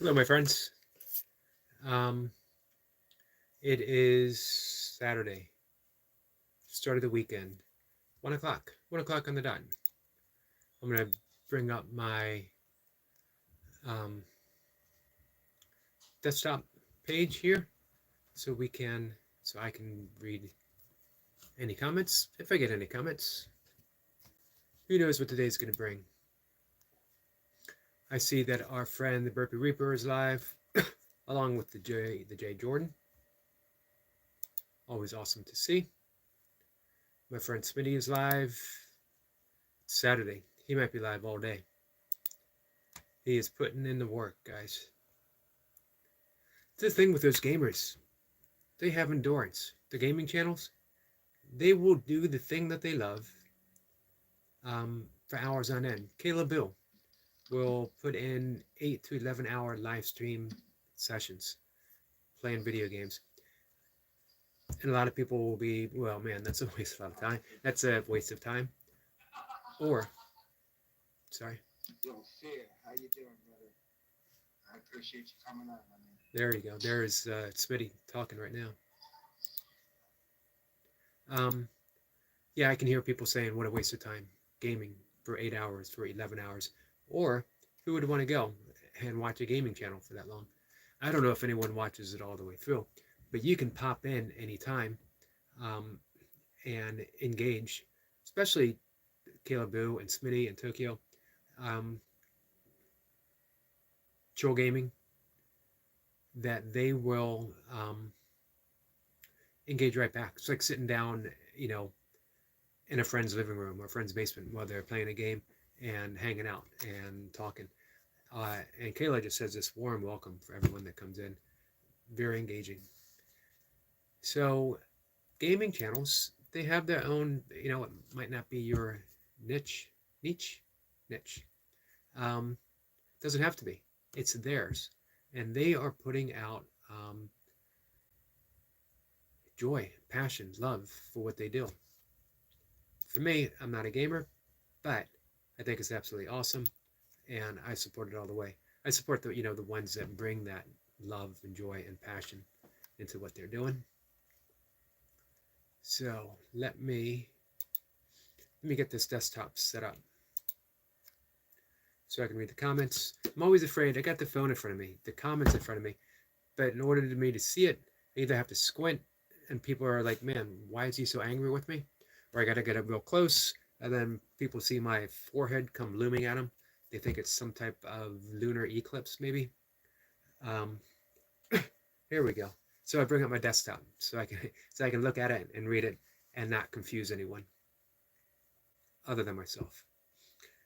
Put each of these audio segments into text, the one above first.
Hello, my friends. Um, it is Saturday, start of the weekend, 1 o'clock, 1 o'clock on the dot. I'm gonna bring up my um, desktop page here so we can, so I can read any comments if I get any comments. Who knows what today's gonna bring? I see that our friend the Burpee Reaper is live, along with the J Jordan. Always awesome to see. My friend Smitty is live. It's Saturday. He might be live all day. He is putting in the work, guys. It's the thing with those gamers. They have endurance. The gaming channels, they will do the thing that they love for hours on end. Caleb Bill will put in 8 to 11 hour live stream sessions playing video games. And a lot of people will be, well, man, that's a waste of time. That's a waste of time. Or, sorry. Yo, Fear, how you doing, brother? I appreciate you coming on, my man. There you go. There's Smitty talking right now. Um, yeah, I can hear people saying, what a waste of time gaming for 8 hours, for 11 hours. Or who would want to go and watch a gaming channel for that long? I don't know if anyone watches it all the way through, but you can pop in anytime um, and engage, especially Caleb Boo and Smitty and Tokyo. Um, Chill Gaming, that they will engage right back. It's like sitting down, in a friend's living room or a friend's basement while they're playing a game and hanging out and talking. And Kayla just says this warm welcome for everyone that comes in. Very engaging. So, gaming channels, they have their own, it might not be your niche, niche, niche. Doesn't have to be. It's theirs. And they are putting out joy, passion, love for what they do. For me, I'm not a gamer, but I think it's absolutely awesome, and I support it all the way. I support the ones that bring that love and joy and passion into what they're doing. So let me get this desktop set up so I can read the comments. I'm always afraid. I got the phone in front of me, the comments in front of me, but in order for me to see it, I either have to squint, and people are like, "Man, why is he so angry with me?" Or I got to get up real close, and then people see my forehead come looming at them. They think it's some type of lunar eclipse, maybe. Um, Here we go. So I bring up my desktop so I can look at it and read it and not confuse anyone other than myself.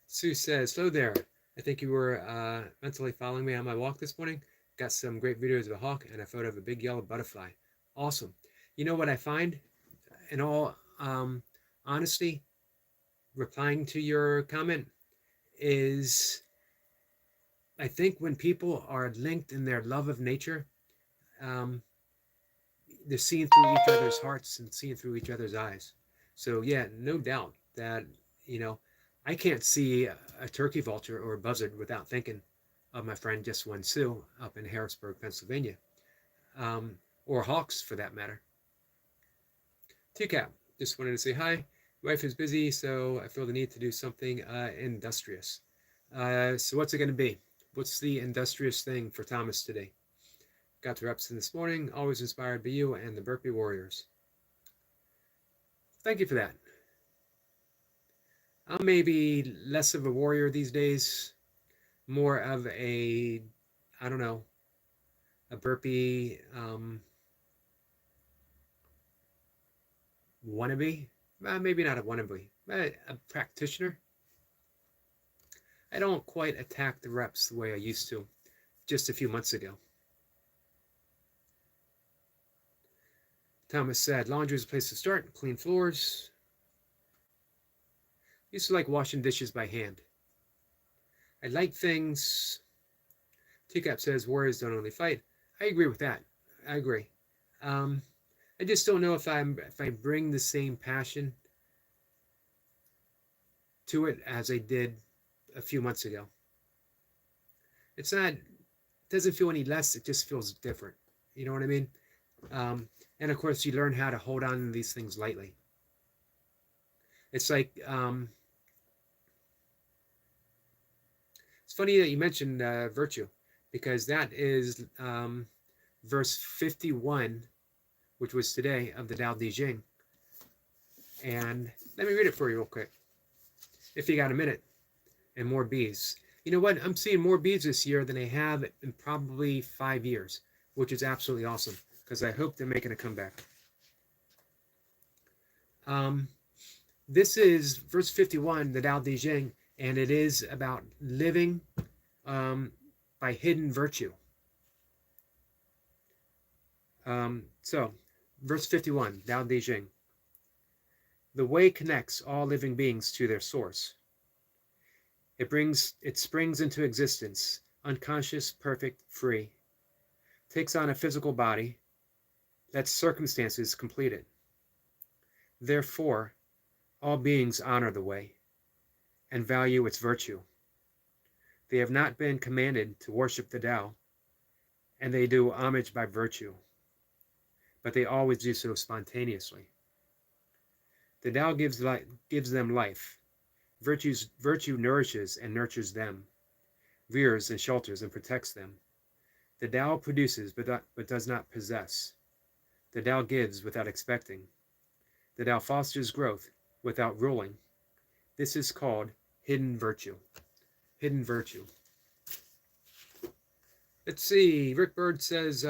Sue says, "Hello there. I think you were mentally following me on my walk this morning. Got some great videos of a hawk and a photo of a big yellow butterfly. Awesome. You know what I find? In all honesty, replying to your comment is, I think when people are linked in their love of nature, um, they're seeing through each other's hearts and seeing through each other's eyes. So yeah, no doubt that you know I can't see a turkey vulture or a buzzard without thinking of my friend Just One Sue up in Harrisburg, Pennsylvania, um, or hawks for that matter. TCAP, just wanted to say hi. Wife is busy, so I feel the need to do something industrious. So what's it going to be? What's the industrious thing for Thomas today? Got the reps in this morning, always inspired by you and the Burpee Warriors. Thank you for that. I'm maybe less of a warrior these days, more of a, I don't know, a burpee wannabe. Maybe not a wannabe, but a practitioner. I don't quite attack the reps the way I used to just a few months ago. Thomas said, laundry is a place to start, clean floors. Used to like washing dishes by hand. I like things. Teacup says, warriors don't only fight. I agree with that. I agree. Um, I just don't know if I bring the same passion to it as I did a few months ago. It's not doesn't feel any less. It just feels different. You know what I mean? And of course, you learn how to hold on to these things lightly. It's like, it's funny that you mentioned virtue, because that is verse 51, which was today, of the Tao Te Ching. And let me read it for you real quick, if you got a minute. And more bees. You know what? I'm seeing more bees this year than I have in probably 5 years, which is absolutely awesome, because I hope they're making a comeback. This is verse 51, the Tao Te Ching, and it is about living by hidden virtue. So, verse 51, Tao Te Ching. The way connects all living beings to their source. It springs into existence, unconscious, perfect, free, takes on a physical body, lets circumstances complete it. Therefore, all beings honor the way and value its virtue. They have not been commanded to worship the Tao, and they do homage by virtue, but they always do so spontaneously. The Tao gives them life. Virtue nourishes and nurtures them, rears and shelters and protects them. The Tao produces but does not possess. The Tao gives without expecting. The Tao fosters growth without ruling. This is called hidden virtue. Hidden virtue. Let's see. Rick Bird says,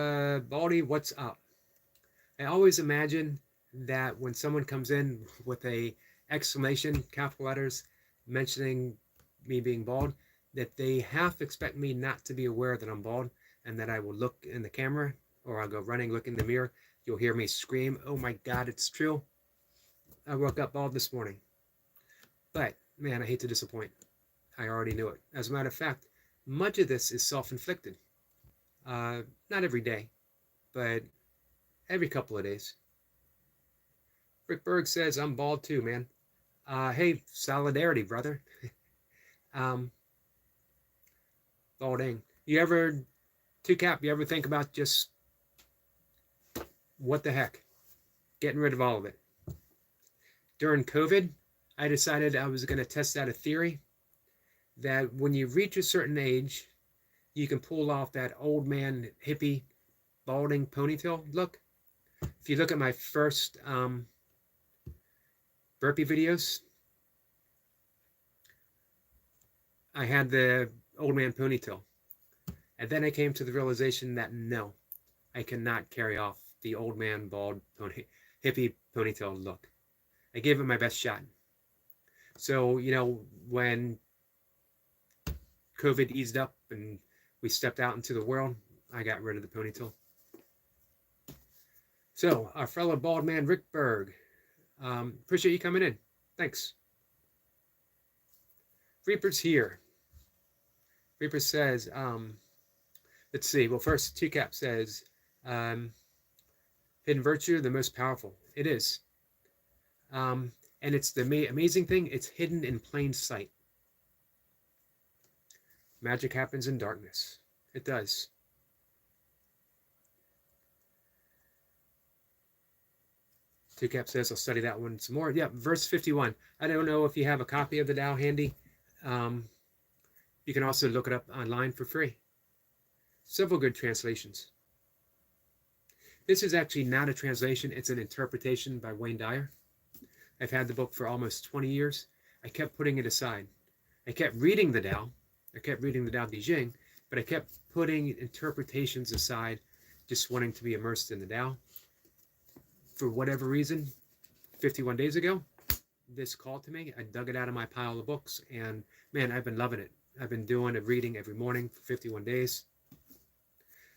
Baldy, what's up? I always imagine that when someone comes in with a exclamation, capital letters, mentioning me being bald, that they half expect me not to be aware that I'm bald, and that I will look in the camera, or I'll go running, look in the mirror. You'll hear me scream, oh my God, it's true. I woke up bald this morning. But, man, I hate to disappoint. I already knew it. As a matter of fact, much of this is self-inflicted. Not every day, but every couple of days. Rick Berg says, I'm bald too, man. Hey, solidarity, brother. Balding. You ever think about just what the heck? Getting rid of all of it. During COVID, I decided I was going to test out a theory that when you reach a certain age, you can pull off that old man hippie balding ponytail look. If you look at my first burpee videos, I had the old man ponytail. And then I came to the realization that no, I cannot carry off the old man bald hippie ponytail look. I gave it my best shot. So, when COVID eased up and we stepped out into the world, I got rid of the ponytail. So, our fellow bald man, Rick Berg, appreciate you coming in. Thanks. Reaper's here. Reaper says, let's see. Well, first, TCAP says, hidden virtue, the most powerful. It is. And it's the amazing thing, it's hidden in plain sight. Magic happens in darkness. It does. TCAP says, I'll study that one some more. Yeah, verse 51. I don't know if you have a copy of the Tao handy. You can also look it up online for free. Several good translations. This is actually not a translation. It's an interpretation by Wayne Dyer. I've had the book for almost 20 years. I kept putting it aside. I kept reading the Tao. I kept reading the Tao Te Ching, but I kept putting interpretations aside, just wanting to be immersed in the Tao. For whatever reason, 51 days ago, this called to me. I dug it out of my pile of books, and man, I've been loving it. I've been doing a reading every morning for 51 days.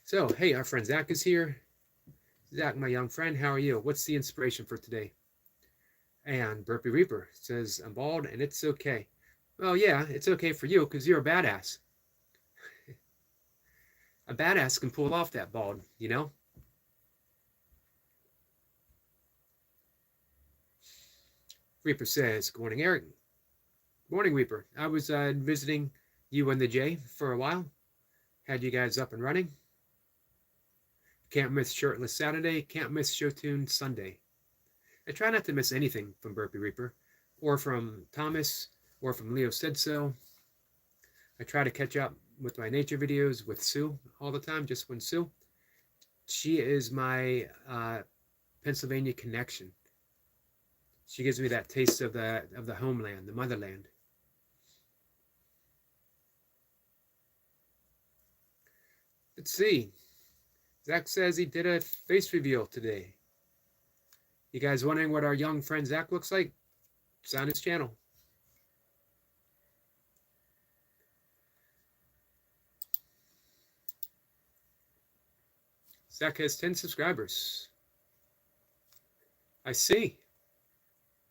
So, hey, our friend Zach is here. Zach, my young friend, how are you? What's the inspiration for today? And Burpee Reaper says, I'm bald and it's okay. Well, yeah, it's okay for you because you're a badass. A badass can pull off that bald, Reaper says, good morning, Eric. Good morning, Reaper. I was visiting you and the J for a while. Had you guys up and running. Can't miss Shirtless Saturday. Can't miss Showtune Sunday. I try not to miss anything from Burpee Reaper, or from Thomas, or from Leo Said So. I try to catch up with my nature videos with Sue all the time, just when Sue. She is my Pennsylvania connection. She gives me that taste of the homeland, the motherland. Let's see. Zach says he did a face reveal today. You guys wondering what our young friend Zach looks like? It's on his channel. Zach has 10 subscribers. I see.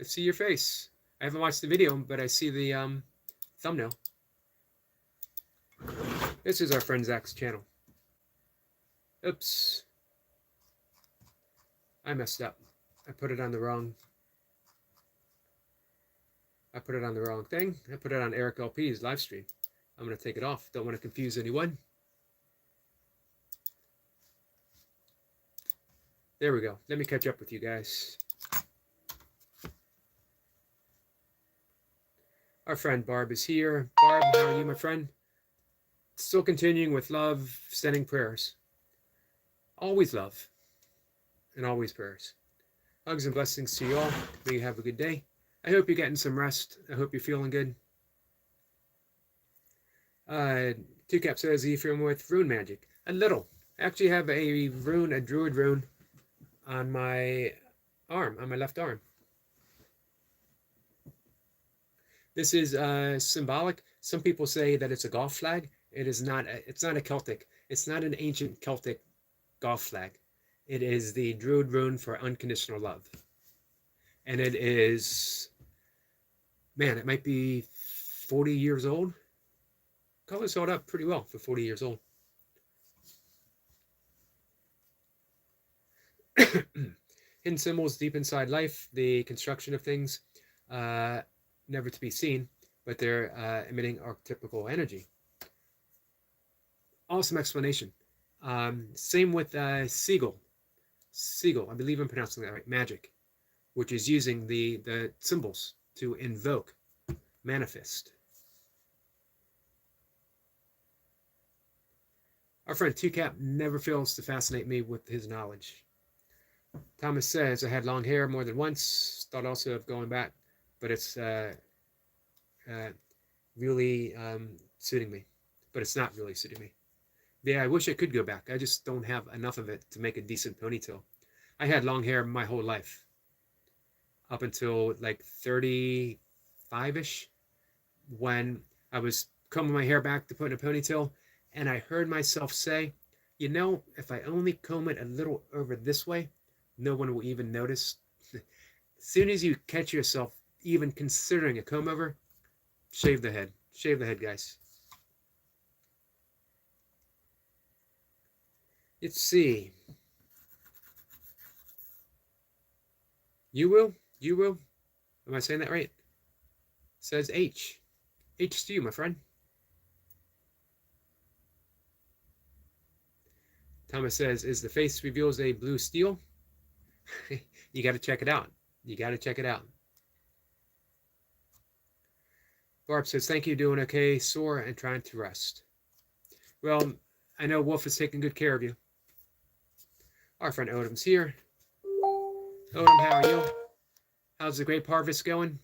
I see your face. I haven't watched the video, but I see the thumbnail. This is our friend Zach's channel. Oops. I messed up. I put it on the wrong thing. I put it on Eric LP's live stream. I'm going to take it off. Don't want to confuse anyone. There we go. Let me catch up with you guys. Our friend Barb is here. Barb, how are you, my friend? Still continuing with love, sending prayers. Always love and always prayers. Hugs and blessings to you all. May you have a good day. I hope you're getting some rest. I hope you're feeling good. Two Cap says, are you familiar with rune magic? A little. I actually have a druid rune on my arm, on my left arm. This is symbolic. Some people say that it's a golf flag. It is not. It's not a Celtic. It's not an ancient Celtic golf flag. It is the druid rune for unconditional love. And it is, man, it might be 40 years old. Colors hold up pretty well for 40 years old. Hidden symbols deep inside life, the construction of things, never to be seen, but they're emitting archetypical energy. Awesome explanation. Same with Siegel. Siegel, I believe I'm pronouncing that right, magic, which is using the symbols to invoke, manifest. Our friend 2Cap never fails to fascinate me with his knowledge. Thomas says, I had long hair more than once, thought also of going back, but it's really suiting me. But it's not really suiting me. Yeah, I wish I could go back. I just don't have enough of it to make a decent ponytail. I had long hair my whole life. Up until like 35-ish, when I was combing my hair back to put in a ponytail, and I heard myself say, you know, if I only comb it a little over this way, no one will even notice. As soon as you catch yourself even considering a comb over, shave the head. Shave the head, guys. Let's see. You will? You will? Am I saying that right? Says H. H to you, my friend. Thomas says, is the face reveals a blue steel? You got to check it out. You got to check it out. Barb says, thank you, doing okay, sore and trying to rest. Well, I know Wolf is taking good care of you. Our friend Odom's here. Odom, how are you? How's the grape harvest going?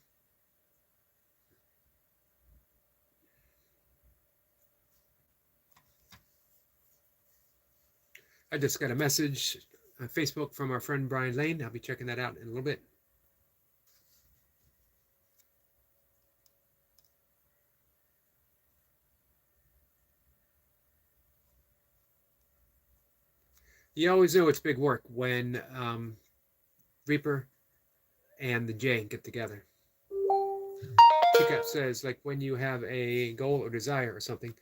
I just got a message on Facebook from our friend Brian Lane. I'll be checking that out in a little bit. You always know it's big work when Reaper and the J get together. Pickup says, like when you have a goal or desire or something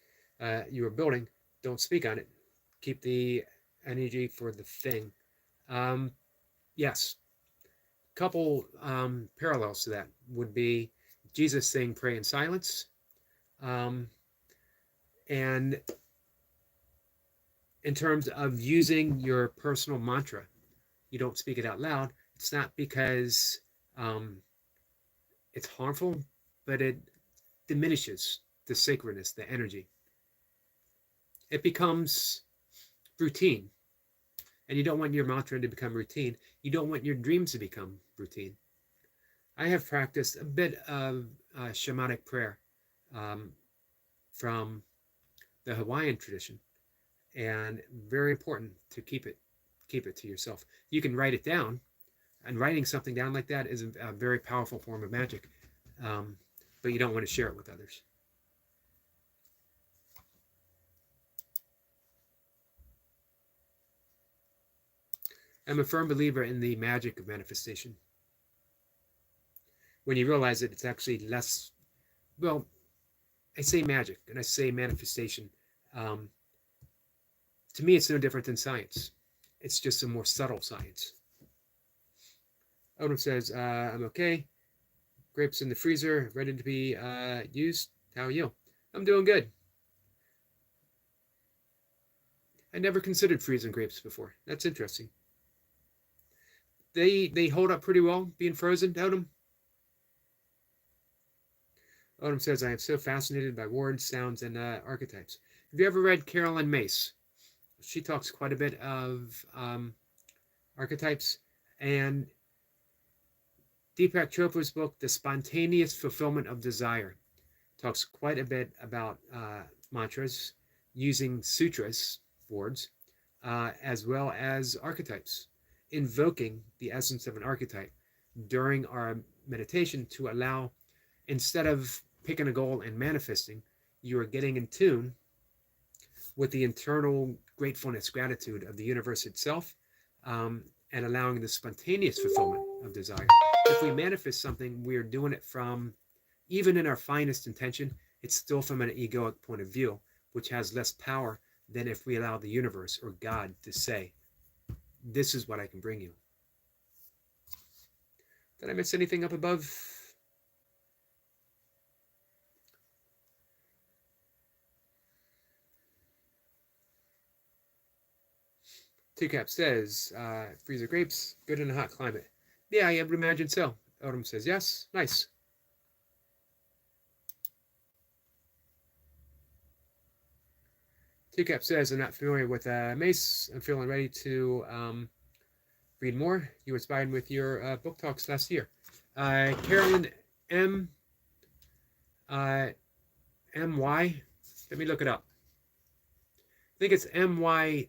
you are building, don't speak on it. Keep the energy for the thing. Yes. Couple parallels to that would be Jesus saying pray in silence. And in terms of using your personal mantra. You don't speak it out loud. It's not because um, it's harmful, but it diminishes the sacredness, the energy. It becomes routine. And you don't want your mantra to become routine. You don't want your dreams to become routine. I have practiced a bit of shamanic prayer um, from the Hawaiian tradition, and very important to keep it to yourself. You can write it down, and writing something down like that is a very powerful form of magic, um, but you don't want to share it with others. I'm a firm believer in the magic of manifestation. When you realize that it's actually less, well, I say magic and I say manifestation. Um, to me, it's no different than science. It's just a more subtle science. Odom says, I'm okay. Grapes in the freezer, ready to be used. How are you? I'm doing good. I never considered freezing grapes before. That's interesting. They hold up pretty well being frozen, Odom. Odom says, I am so fascinated by words, sounds, and archetypes. Have you ever read Carolyn Mace? She talks quite a bit of archetypes. And Deepak Chopra's book, The Spontaneous Fulfillment of Desire, talks quite a bit about mantras using sutras, words, as well as archetypes, invoking the essence of an archetype during our meditation to allow, instead of picking a goal and manifesting, you are getting in tune with the internal gratefulness, gratitude of the universe itself, and allowing the spontaneous fulfillment of desire. If we manifest something, we are doing it from, even in our finest intention, it's still from an egoic point of view, which has less power than if we allow the universe or God to say, this is what I can bring you. Did I miss anything up above? Teacap says, freezer grapes, good in a hot climate. Yeah, I would imagine so. Odom says, yes, nice. Teacap says, I'm not familiar with Mace. I'm feeling ready to read more. You inspired me with your book talks last year. Carolyn M. M-Y. Let me look it up. I think it's M-Y-S-E.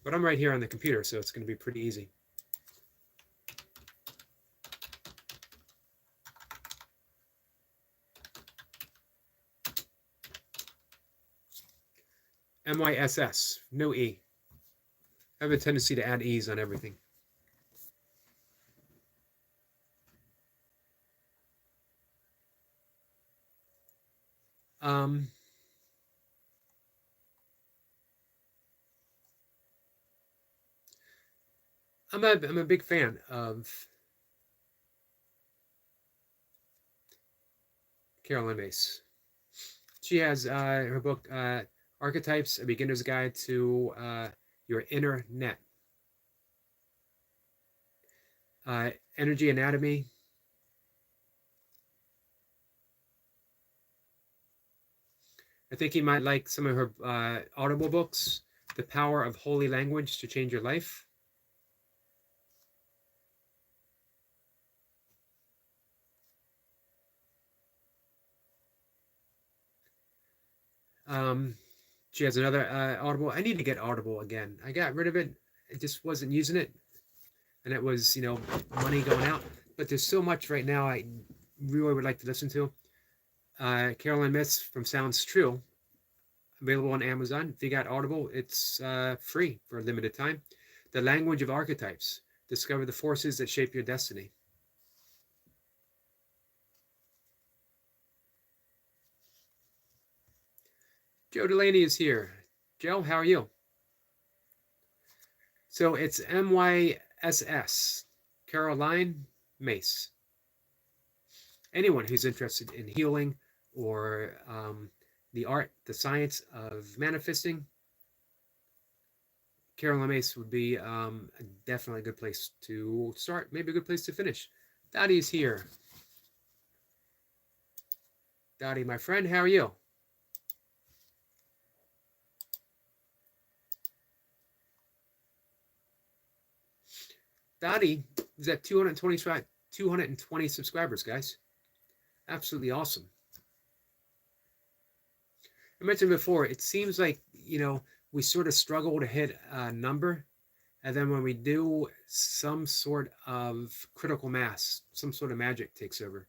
But I'm right here on the computer, so it's going to be pretty easy. M-Y-S-S. No E. I have a tendency to add E's on everything. I'm a big fan of Carolyn Mace. She has her book, Archetypes, A Beginner's Guide to Your Inner Net. Energy Anatomy. I think you might like some of her Audible books, The Power of Holy Language to Change Your Life. She has another Audible. I need to get Audible again. I got rid of it. I just wasn't using it. And it was, money going out. But there's so much right now I really would like to listen to. Carolyn Myths from Sounds True, available on Amazon. If you got Audible, it's free for a limited time. The Language of Archetypes. Discover the forces that shape your destiny. Joe Delaney is here. Joe, how are you? So it's M-Y-S-S, Caroline Mace. Anyone who's interested in healing or the art, the science of manifesting, Carol Mace would be definitely a good place to start, maybe a good place to finish. Dottie's here. Dottie, my friend, how are you? Dottie is at 220 subscribers, guys. Absolutely awesome. I mentioned before, it seems like, we sort of struggle to hit a number. And then when we do, some sort of critical mass, some sort of magic takes over.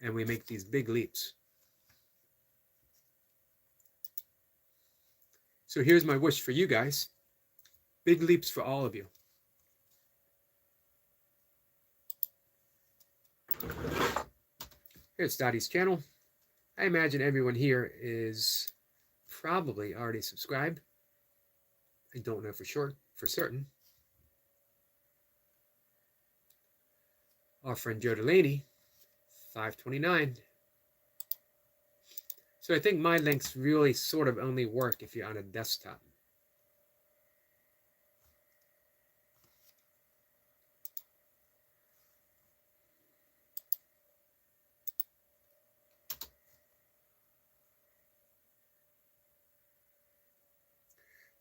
And we make these big leaps. So here's my wish for you guys. Big leaps for all of you. Here's Dottie's channel. I imagine everyone here is probably already subscribed. I don't know for certain. Our friend Joe Delaney, 529. So I think my links really sort of only work if you're on a desktop.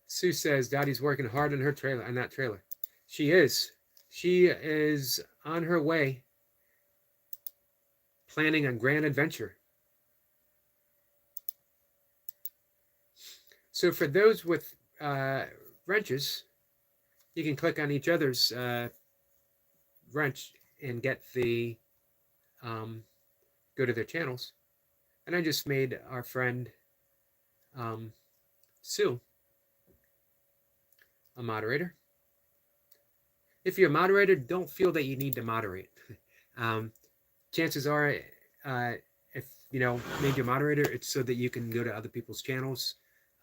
Sue says Dottie's working hard on that trailer. She is. She is on her way, planning a grand adventure. So for those with wrenches, you can click on each other's wrench and get the go to their channels. And I just made our friend Sue a moderator. If you're a moderator, don't feel that you need to moderate. Chances are, if made you a moderator, it's so that you can go to other people's channels,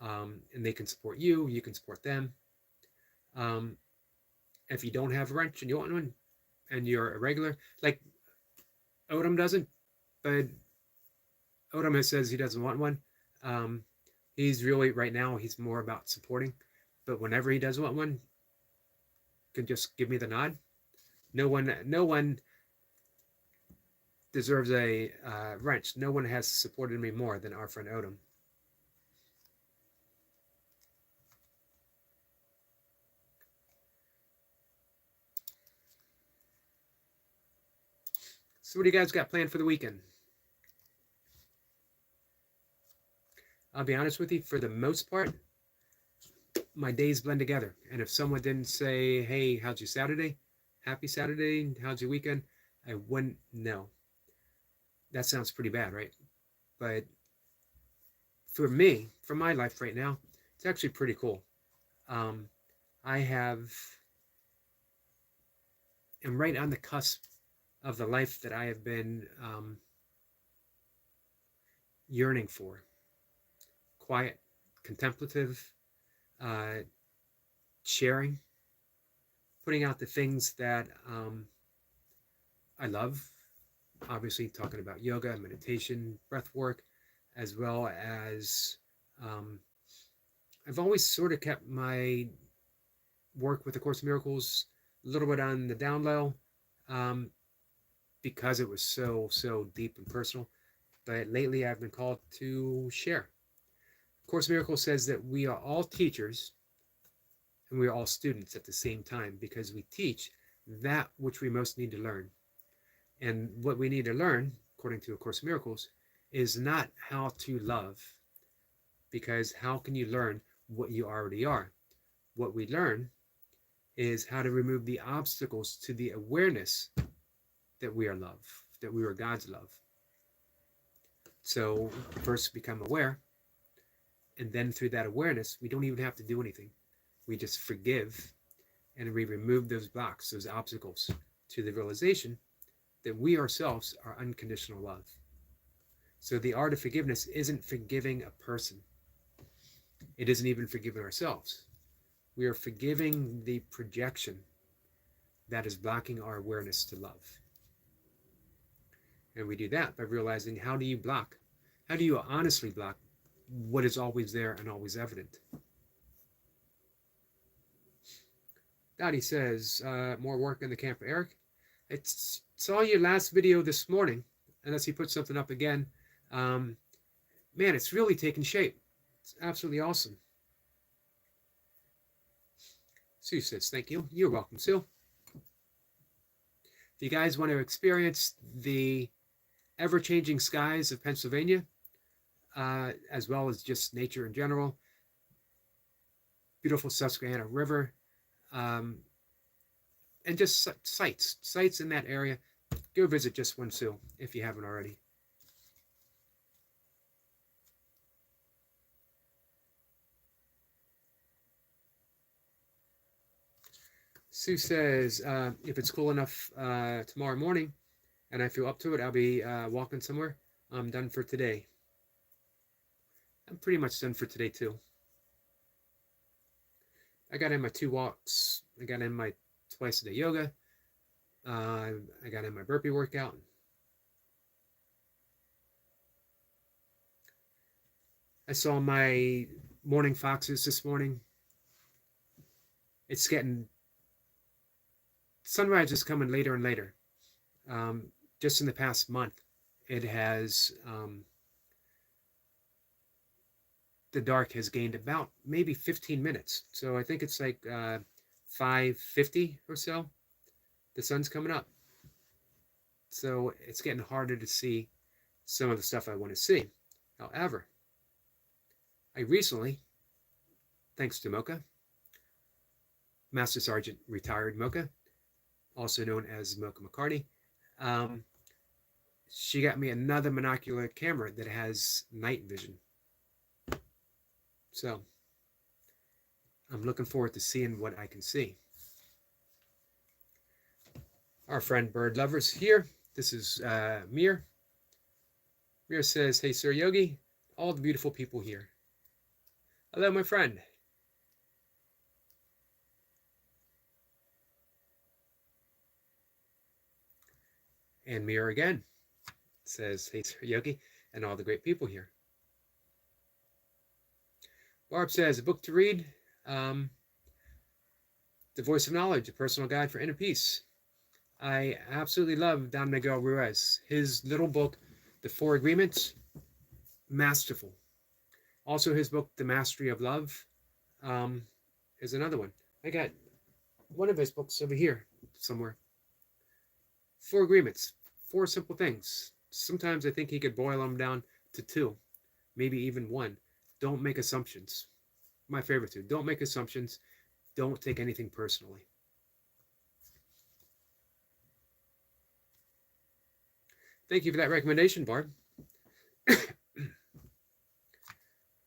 and they can support you. You can support them. If you don't have a wrench and you want one, and you're a regular, like Odom doesn't, but Odom says he doesn't want one. He's really, right now, he's more about supporting. But whenever he does want one, can just give me the nod. No one deserves a wrench. No one has supported me more than our friend Odom. So what do you guys got planned for the weekend? I'll be honest with you, for the most part, my days blend together. And if someone didn't say, hey, how's your Saturday? Happy Saturday, how's your weekend? I wouldn't know. That sounds pretty bad, right? But for me, for my life right now, it's actually pretty cool. I'm right on the cusp of the life that I have been yearning for. Quiet, contemplative, sharing, putting out the things that I love. Obviously, talking about yoga, meditation, breath work, as well as I've always sort of kept my work with A Course in Miracles a little bit on the down low, because it was so deep and personal. But lately, I've been called to share. Course in Miracles says that we are all teachers and we are all students at the same time, because we teach that which we most need to learn. And what we need to learn, according to A Course in Miracles, is not how to love, because how can you learn what you already are? What we learn is how to remove the obstacles to the awareness that we are love, that we are God's love. So first become aware, and then through that awareness, we don't even have to do anything. We just forgive, and we remove those blocks, those obstacles, to the realization that we ourselves are unconditional love. So the art of forgiveness isn't forgiving a person. It isn't even forgiving ourselves. We are forgiving the projection that is blocking our awareness to love. And we do that by realizing, how do you block? How do you honestly block what is always there and always evident. Dottie says, more work in the camp for Eric. I saw your last video this morning, unless you put something up again. Man, it's really taken shape. It's absolutely awesome. Sue says, thank you. You're welcome, Sue. If you guys want to experience the ever-changing skies of Pennsylvania, as well as just nature in general, beautiful Susquehanna River, and just sites in that area, go visit Just One Sue if you haven't already. Sue says, if it's cool enough tomorrow morning and I feel up to it, I'll be walking somewhere. I'm done for today. I'm pretty much done for today too. I got in my 2 walks. I got in my twice a day yoga. I got in my burpee workout. I saw my morning foxes this morning. It's getting, sunrise is coming later and later. Just in the past month, it has, the dark has gained about maybe 15 minutes. So I think it's like 5:50 or so. The sun's coming up. So it's getting harder to see some of the stuff I want to see. However, I recently, thanks to Mocha, Master Sergeant retired Mocha, also known as Mocha McCarty, she got me another monocular camera that has night vision. So I'm looking forward to seeing what I can see. Our friend Bird Lovers here. This is Mir. Mir says, hey, Sir Yogi, all the beautiful people here. Hello, my friend. And Mir again says, hey, Sir Yogi, and all the great people here. Barb says, a book to read, The Voice of Knowledge, a personal guide for inner peace. I absolutely love Don Miguel Ruiz. His little book, The 4 Agreements, masterful. Also his book, The Mastery of Love, is another one. I got one of his books over here somewhere. 4 Agreements, 4 simple things. Sometimes I think he could boil them down to 2, maybe even 1. Don't make assumptions. My favorite 2. Don't make assumptions. Don't take anything personally. Thank you for that recommendation, Barb.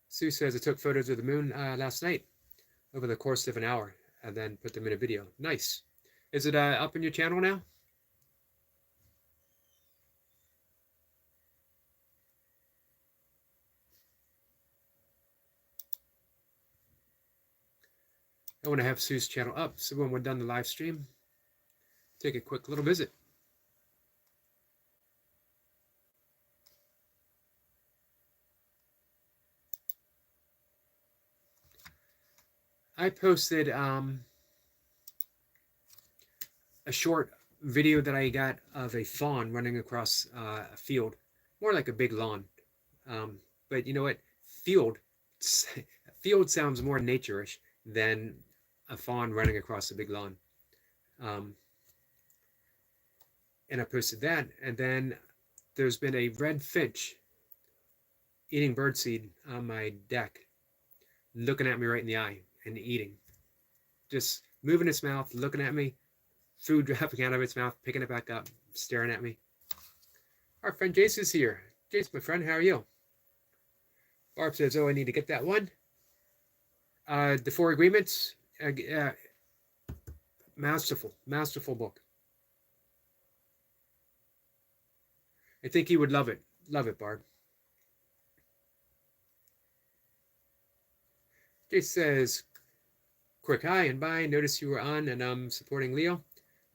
Sue says, I took photos of the moon last night over the course of an hour and then put them in a video. Nice. Is it up on your channel now? I want to have Sue's channel up, so when we're done the live stream, take a quick little visit. I posted a short video that I got of a fawn running across a field, more like a big lawn. But you know what? Field sounds more nature-ish than a fawn running across a big lawn. And I posted that, and then there's been a red finch eating birdseed on my deck, looking at me right in the eye and eating. Just moving its mouth, looking at me, food dropping out of its mouth, picking it back up, staring at me. Our friend Jace is here. Jace, my friend, how are you? Barb says, oh, I need to get that one. The 4 Agreements, masterful book. I think you would love it. Love it, Barb. Jace says, quick hi and bye. Notice you were on and I'm supporting Leo.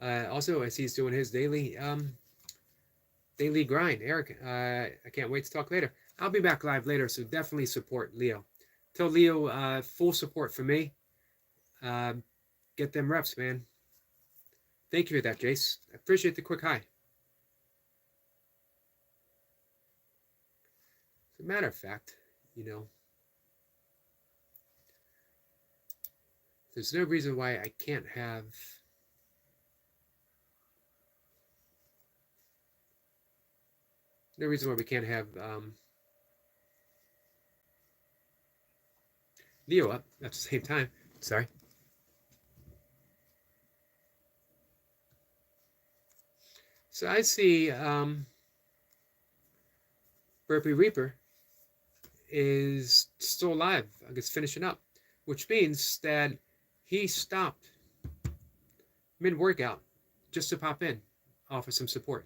Also, I see he's doing his daily grind. Eric, I can't wait to talk later. I'll be back live later, so definitely support Leo. Tell Leo full support for me. Get them reps, man. Thank you for that, Jace. I appreciate the quick hi. As a matter of fact, there's no reason why I can't have... No reason why we can't have Leo up at the same time. Sorry. So I see Burpee Reaper is still alive. I guess finishing up, which means that he stopped mid-workout just to pop in, offer some support.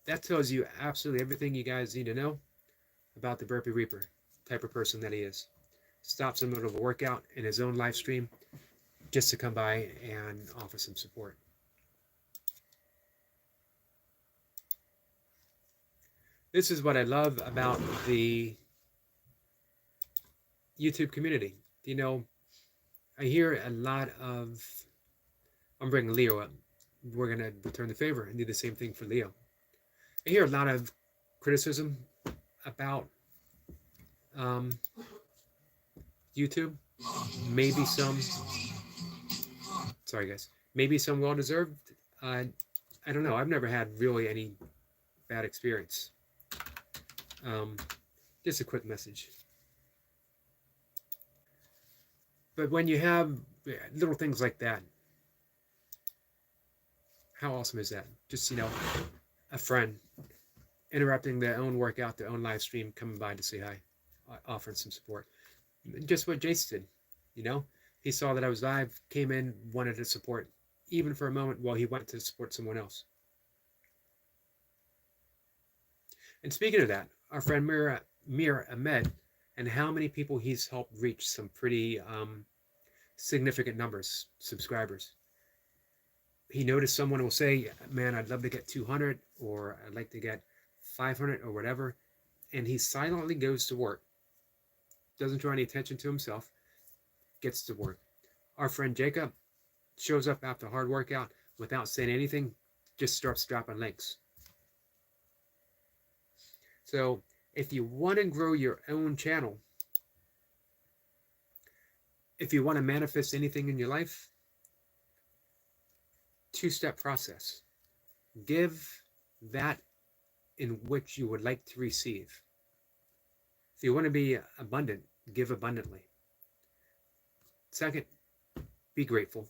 That tells you absolutely everything you guys need to know about the Burpee Reaper, type of person that he is. Stops in the middle of a workout in his own live stream just to come by and offer some support. This is what I love about the YouTube community. I hear a lot of... I'm bringing Leo up. We're going to return the favor and do the same thing for Leo. I hear a lot of criticism about YouTube. Maybe some... Sorry, guys. Maybe some well-deserved. I don't know. I've never had really any bad experience. Just a quick message. But when you have little things like that, how awesome is that? Just, a friend interrupting their own workout, their own live stream, coming by to say hi, offering some support. Just what Jace did, He saw that I was live, came in, wanted to support, even for a moment while he went to support someone else. And speaking of that, our friend Mir Ahmed, and how many people he's helped reach some pretty significant numbers, subscribers. He noticed someone will say, man, I'd love to get 200, or I'd like to get 500 or whatever. And he silently goes to work. Doesn't draw any attention to himself. Gets to work. Our friend Jacob shows up after a hard workout without saying anything, just starts dropping links. So if you want to grow your own channel, if you want to manifest anything in your life, two-step process. Give that in which you would like to receive. If you want to be abundant, give abundantly. Second, be grateful.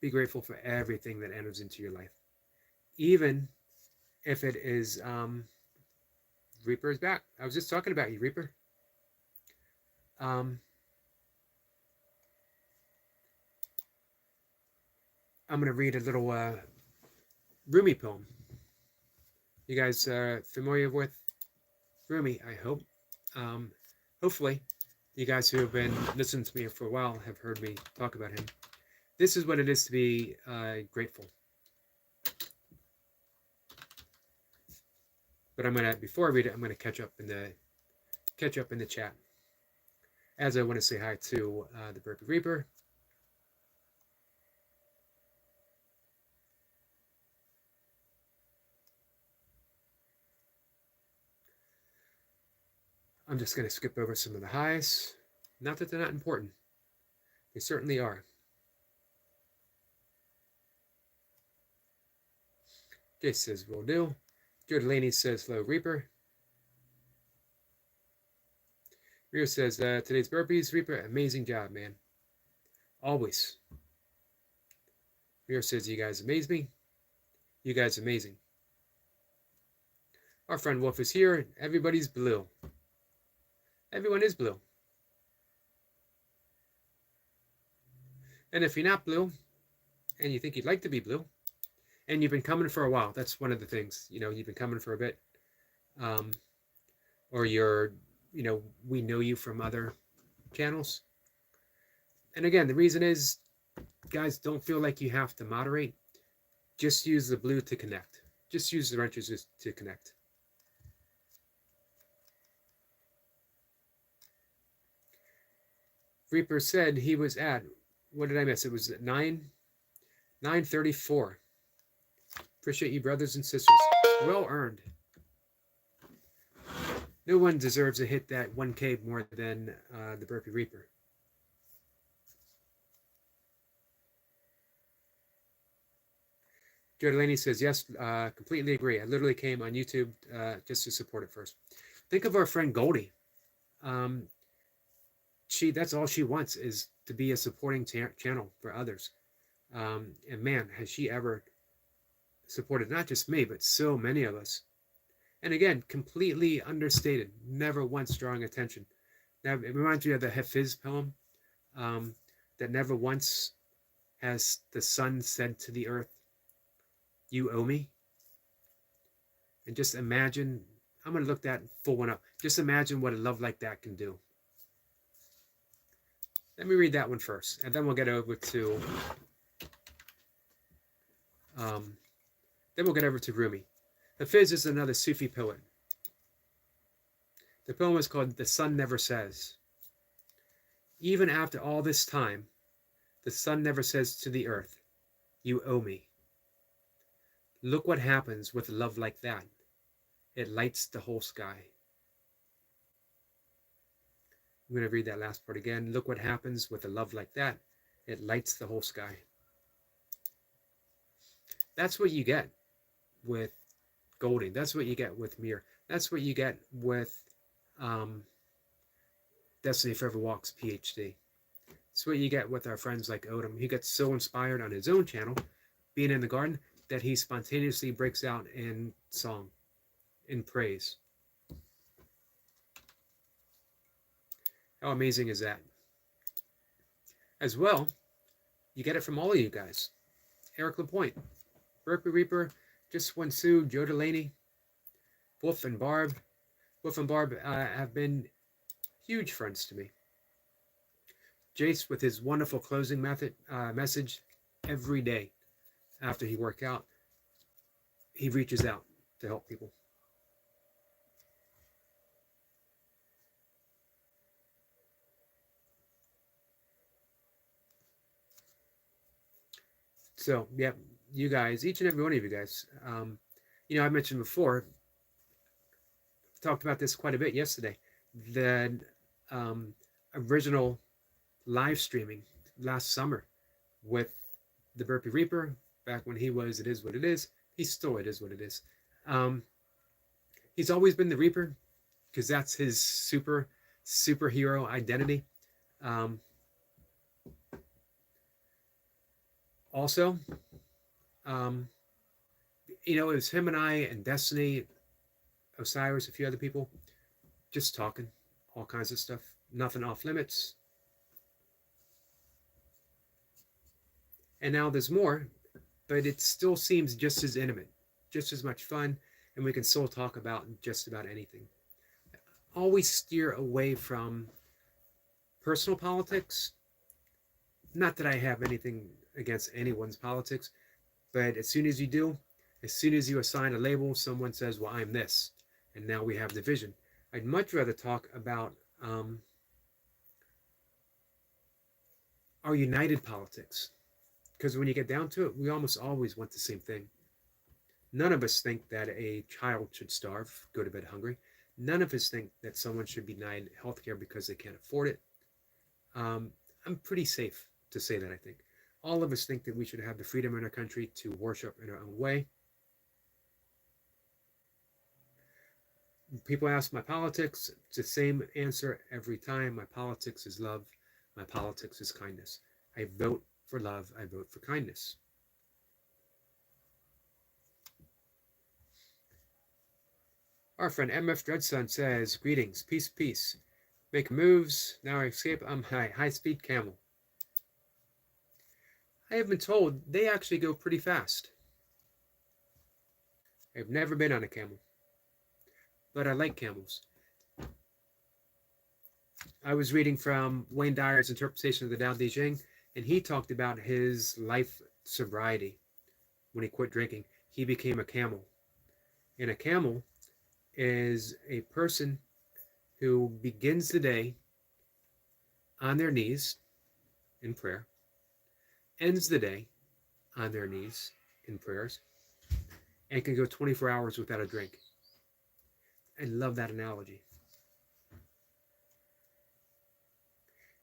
Be grateful for everything that enters into your life. Even if it is, Reaper is back. I was just talking about you, Reaper. I'm going to read a little Rumi poem. You guys are familiar with Rumi, I hope. Hopefully, you guys who have been listening to me for a while have heard me talk about him. This is what it is to be grateful. But before I read it, I'm gonna catch up in the chat. As I want to say hi to the Burpee Reaper. I'm just going to skip over some of the highs. Not that they're not important. They certainly are. Jay says, will do. Joe Delaney says, hello, Reaper. Rio says, today's burpees, Reaper, amazing job, man. Always. Rio says, you guys amaze me. You guys amazing. Our friend Wolf is here. Everybody's blue. Everyone is blue. And if you're not blue, and you think you'd like to be blue, and you've been coming for a while, that's one of the things, you've been coming for a bit, or you're, we know you from other channels. And again, the reason is, guys, don't feel like you have to moderate. Just use the blue to connect. Just use the wrenches to connect. Reaper said he was at, what did I miss? It was at 9:34. Appreciate you, brothers and sisters. Well earned. No one deserves to hit that 1K more than the Burpee Reaper. Joe Delaney says, yes, completely agree. I literally came on YouTube just to support it first. Think of our friend Goldie. That's all she wants is to be a supporting channel for others. And man, has she ever supported not just me, but so many of us. And again, completely understated, never once drawing attention. Now, it reminds me of the Hafiz poem that never once has the sun said to the earth, you owe me. And just imagine, I'm going to look that full one up. Just imagine what a love like that can do. Let me read that one first, and then we'll get over to Rumi. Hafiz is another Sufi poet. The poem is called The Sun Never Says. Even after all this time, the sun never says to the earth, you owe me. Look what happens with love like that. It lights the whole sky. I'm going to read that last part again. Look what happens with a love like that. It lights the whole sky. That's what you get with Goldie. That's what you get with Mir. That's what you get with Destiny Forever Walks PhD. It's what you get with our friends like Odom. He gets so inspired on his own channel, being in the garden, that he spontaneously breaks out in song, in praise. How amazing is that? As well, you get it from all of you guys. Eric LaPointe, Burpee Reaper, Just One Sue, Joe Delaney, Wolf and Barb. Wolf and Barb have been huge friends to me. Jace with his wonderful closing message every day after he worked out. He reaches out to help people. So, yeah, you guys, each and every one of you guys, I mentioned before, talked about this quite a bit yesterday, the original live streaming last summer with the Burpee Reaper, back when he was It Is What It Is. He's still It Is What It Is. He's always been the Reaper because that's his superhero identity. Also, it was him and I and Destiny, Osiris, a few other people, just talking all kinds of stuff. Nothing off limits. And now there's more, but it still seems just as intimate, just as much fun, and we can still talk about just about anything. Always steer away from personal politics. Not that I have anything against anyone's politics, but as soon as you do, as soon as you assign a label, someone says, well, I'm this, and now we have division. I'd much rather talk about our united politics. Because when you get down to it, we almost always want the same thing. None of us think that a child should starve, go to bed hungry. None of us think that someone should be denied health care because they can't afford it. I'm pretty safe to say that, I think. All of us think that we should have the freedom in our country to worship in our own way. People ask my politics, it's the same answer every time. My politics is love. My politics is kindness. I vote for love. I vote for kindness. Our friend MF Dreadson says, greetings, peace, peace. Make moves, now I escape, I'm high-speed camel. I have been told they actually go pretty fast. I've never been on a camel, but I like camels. I was reading from Wayne Dyer's interpretation of the Tao Te Ching, and he talked about his life sobriety. When he quit drinking, he became a camel. And a camel is a person who begins the day on their knees in prayer, ends the day on their knees in prayers, and can go 24 hours without a drink. I love that analogy.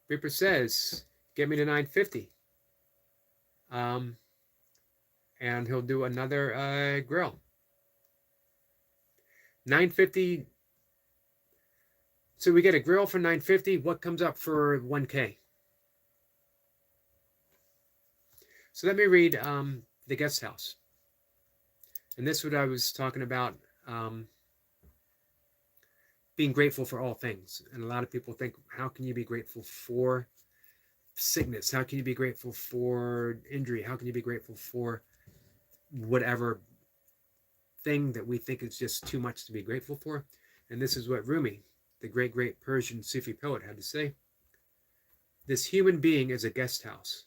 Reaper says, get me to 950. And he'll do another grill. 950. So we get a grill for 950. What comes up for 1K? So let me read the guest house. And this is what I was talking about, being grateful for all things. And a lot of people think, how can you be grateful for sickness? How can you be grateful for injury? How can you be grateful for whatever thing that we think is just too much to be grateful for? And this is what Rumi, the great Persian Sufi poet, had to say. This human being is a guest house.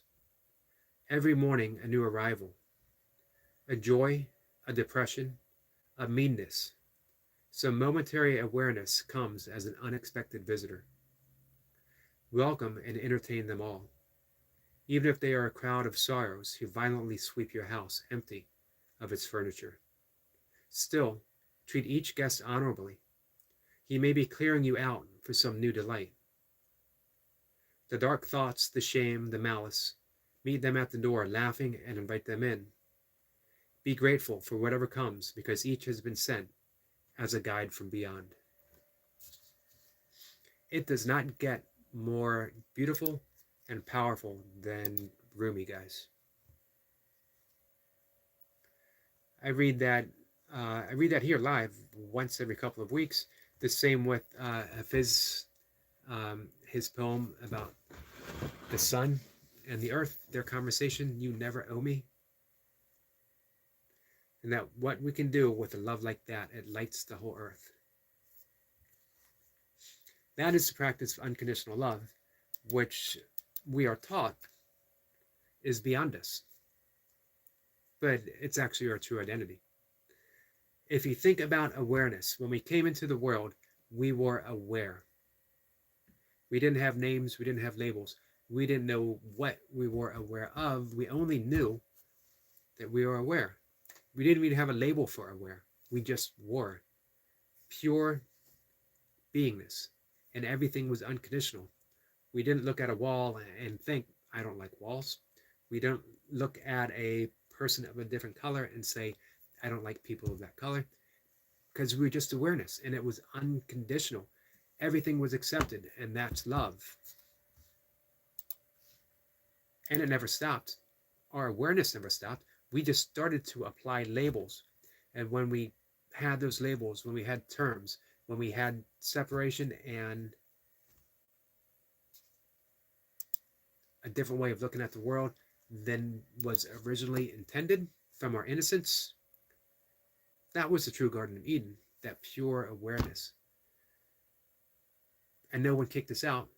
Every morning a new arrival. A joy, a depression, a meanness. Some momentary awareness comes as an unexpected visitor. Welcome and entertain them all, even if they are a crowd of sorrows who violently sweep your house empty of its furniture. Still, treat each guest honorably. He may be clearing you out for some new delight. The dark thoughts, the shame, the malice, meet them at the door, laughing, and invite them in. Be grateful for whatever comes, because each has been sent as a guide from beyond. It does not get more beautiful and powerful than Rumi, guys. I read that here live once every couple of weeks. The same with his poem about the sun and the earth, their conversation, you never owe me. And that what we can do with a love like that, it lights the whole earth. That is the practice of unconditional love, which we are taught is beyond us. But it's actually our true identity. If you think about awareness, when we came into the world, we were aware. We didn't have names, we didn't have labels. We didn't know what we were aware of. We only knew that we were aware. We didn't even have a label for aware. We just were. Pure beingness. And everything was unconditional. We didn't look at a wall and think, I don't like walls. We don't look at a person of a different color and say, I don't like people of that color. Because we were just awareness, and it was unconditional. Everything was accepted, and that's love. And it never stopped. Our awareness never stopped. We just started to apply labels. And when we had those labels, when we had terms, when we had separation and a different way of looking at the world than was originally intended from our innocence, that was the true Garden of Eden, that pure awareness. And no one kicked us out.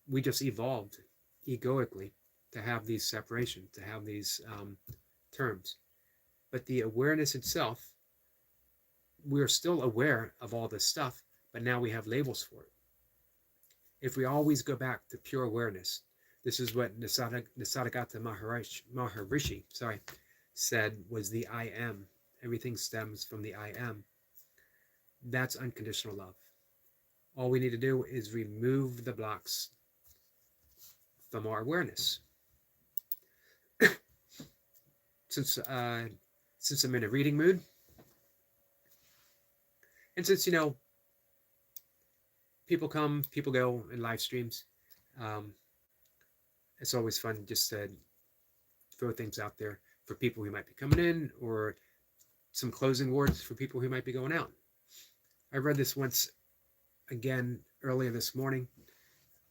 We just evolved egoically to have these separations, to have these terms. But the awareness itself, we're still aware of all this stuff, but now we have labels for it. If we always go back to pure awareness, this is what Nisargadatta Maharishi said was the I am. Everything stems from the I am. That's unconditional love. All we need to do is remove the blocks from our awareness. Since I'm in a reading mood, and since people come, people go in live streams, it's always fun just to throw things out there for people who might be coming in, or some closing words for people who might be going out. I read this once again earlier this morning.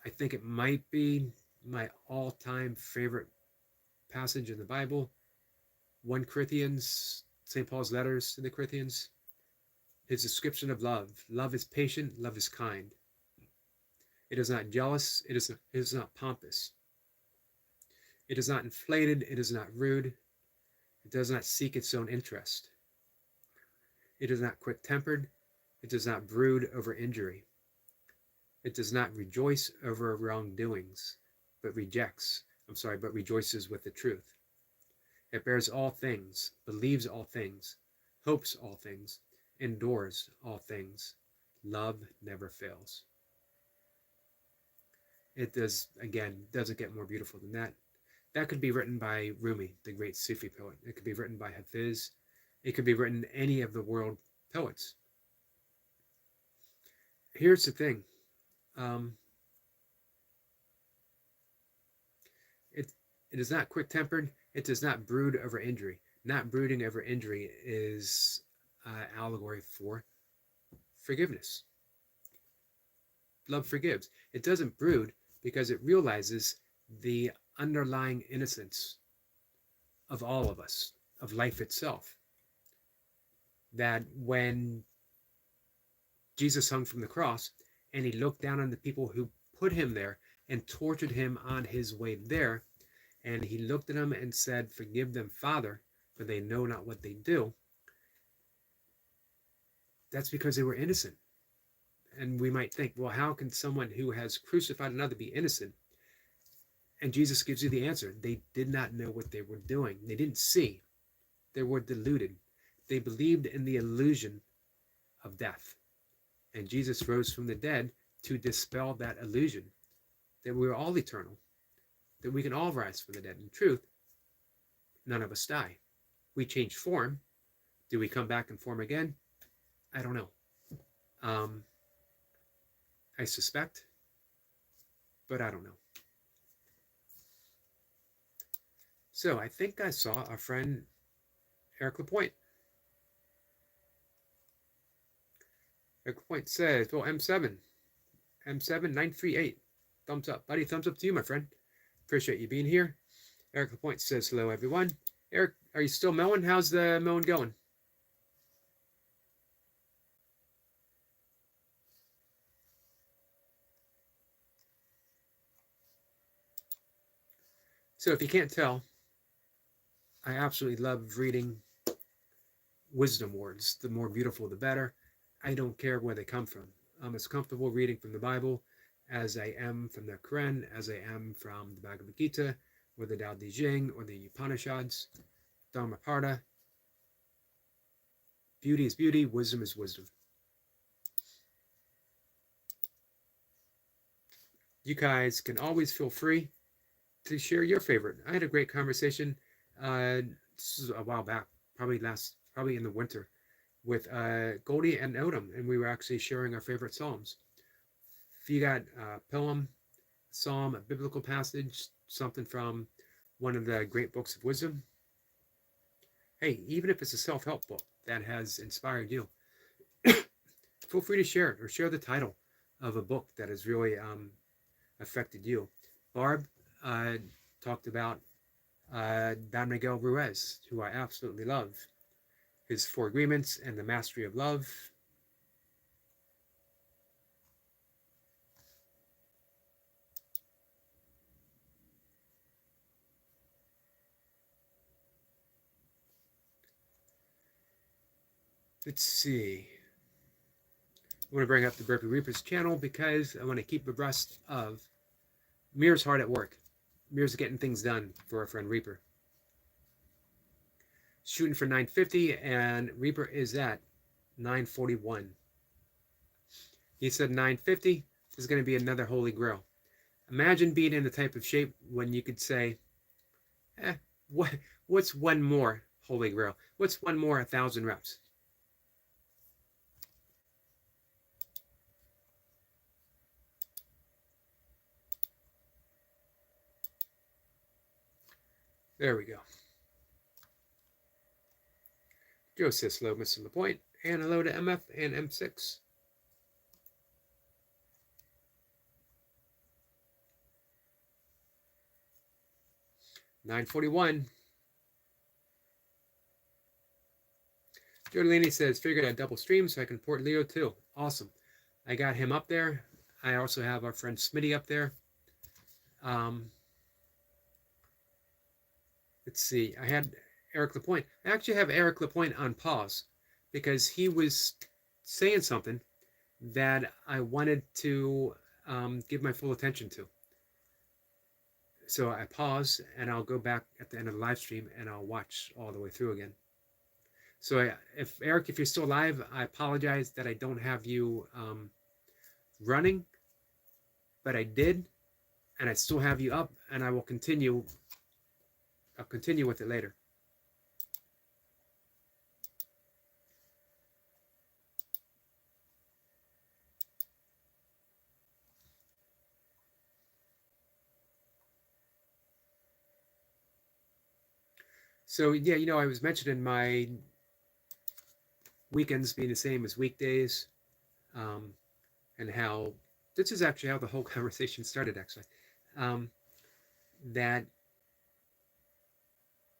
I think it might be my all-time favorite passage in the Bible. 1 Corinthians, St. Paul's letters to the Corinthians. His description of love. Love is patient, love is kind. It is not jealous, it is not pompous. It is not inflated, it is not rude. It does not seek its own interest. It is not quick-tempered. It does not brood over injury. It does not rejoice over wrongdoings, but rejoices with the truth. It bears all things, believes all things, hopes all things, endures all things. Love never fails. It doesn't get more beautiful than that. That could be written by Rumi, the great Sufi poet. It could be written by Hafiz. It could be written any of the world poets. Here's the thing. It is not quick-tempered. It does not brood over injury. Not brooding over injury is allegory for forgiveness. Love forgives. It doesn't brood because it realizes the underlying innocence of all of us, of life itself. That when Jesus hung from the cross and he looked down on the people who put him there and tortured him on his way there, and he looked at them and said, "Forgive them, Father, for they know not what they do." That's because they were innocent. And we might think, well, how can someone who has crucified another be innocent? And Jesus gives you the answer. They did not know what they were doing. They didn't see. They were deluded. They believed in the illusion of death. And Jesus rose from the dead to dispel that illusion, that we are all eternal, that we can all rise from the dead. In truth, none of us die. We change form. Do we come back and form again? I don't know. I suspect, but I don't know. So I think I saw our friend Eric Lapointe. Eric Lapointe says, well, M7 938. Thumbs up. Buddy, thumbs up to you, my friend. Appreciate you being here. Eric Lapointe says, hello, everyone. Eric, are you still mowing? How's the mowing going? So if you can't tell, I absolutely love reading wisdom words. The more beautiful, the better. I don't care where they come from. I'm as comfortable reading from the Bible as I am from the Quran, as I am from the Bhagavad Gita, or the Tao Te Ching, or the Upanishads, Dhammapada. Beauty is beauty, wisdom is wisdom. You guys can always feel free to share your favorite. I had a great conversation. This is a while back, probably in the winter, with Goldie and Odom, and we were actually sharing our favorite psalms. If you got a poem, psalm, a biblical passage, something from one of the great books of wisdom, hey, even if it's a self-help book that has inspired you, feel free to share it or share the title of a book that has really affected you. Barb talked about Don Miguel Ruiz, who I absolutely love. His 4 Agreements and the Mastery of Love. Let's see. I want to bring up the Burpee Reapers channel because I want to keep abreast of Mir's hard at work. Mir's getting things done for our friend Reaper. Shooting for 950, and Reaper is at 941. He said 950 is going to be another holy grail. Imagine being in the type of shape when you could say, what's one more holy grail? What's one more 1,000 reps? There we go. Joe says hello, Mr. Lapointe, and hello to MF and M6. $9.41. Jordalini says, figured I'd double stream so I can port Leo too. Awesome. I got him up there. I also have our friend Smitty up there. Let's see. I had Eric Lapointe. I actually have Eric Lapointe on pause because he was saying something that I wanted to give my full attention to. So I pause and I'll go back at the end of the live stream and I'll watch all the way through again. So if Eric, if you're still alive, I apologize that I don't have you running, but I did, and I still have you up, and I will continue. I'll continue with it later. So yeah, I was mentioning my weekends being the same as weekdays, and how this is actually how the whole conversation started. Actually, that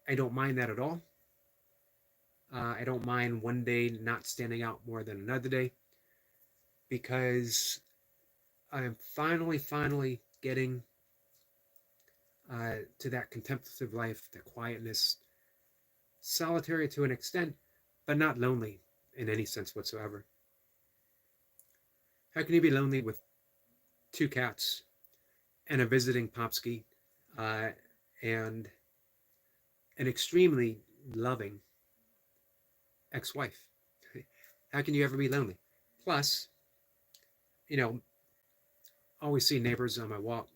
I don't mind that at all. I don't mind one day not standing out more than another day, because I am finally getting to that contemplative life, the quietness, solitary to an extent, but not lonely in any sense whatsoever. How can you be lonely with 2 cats and a visiting Popsky and an extremely loving ex-wife? How can you ever be lonely? Plus, always see neighbors on my walk,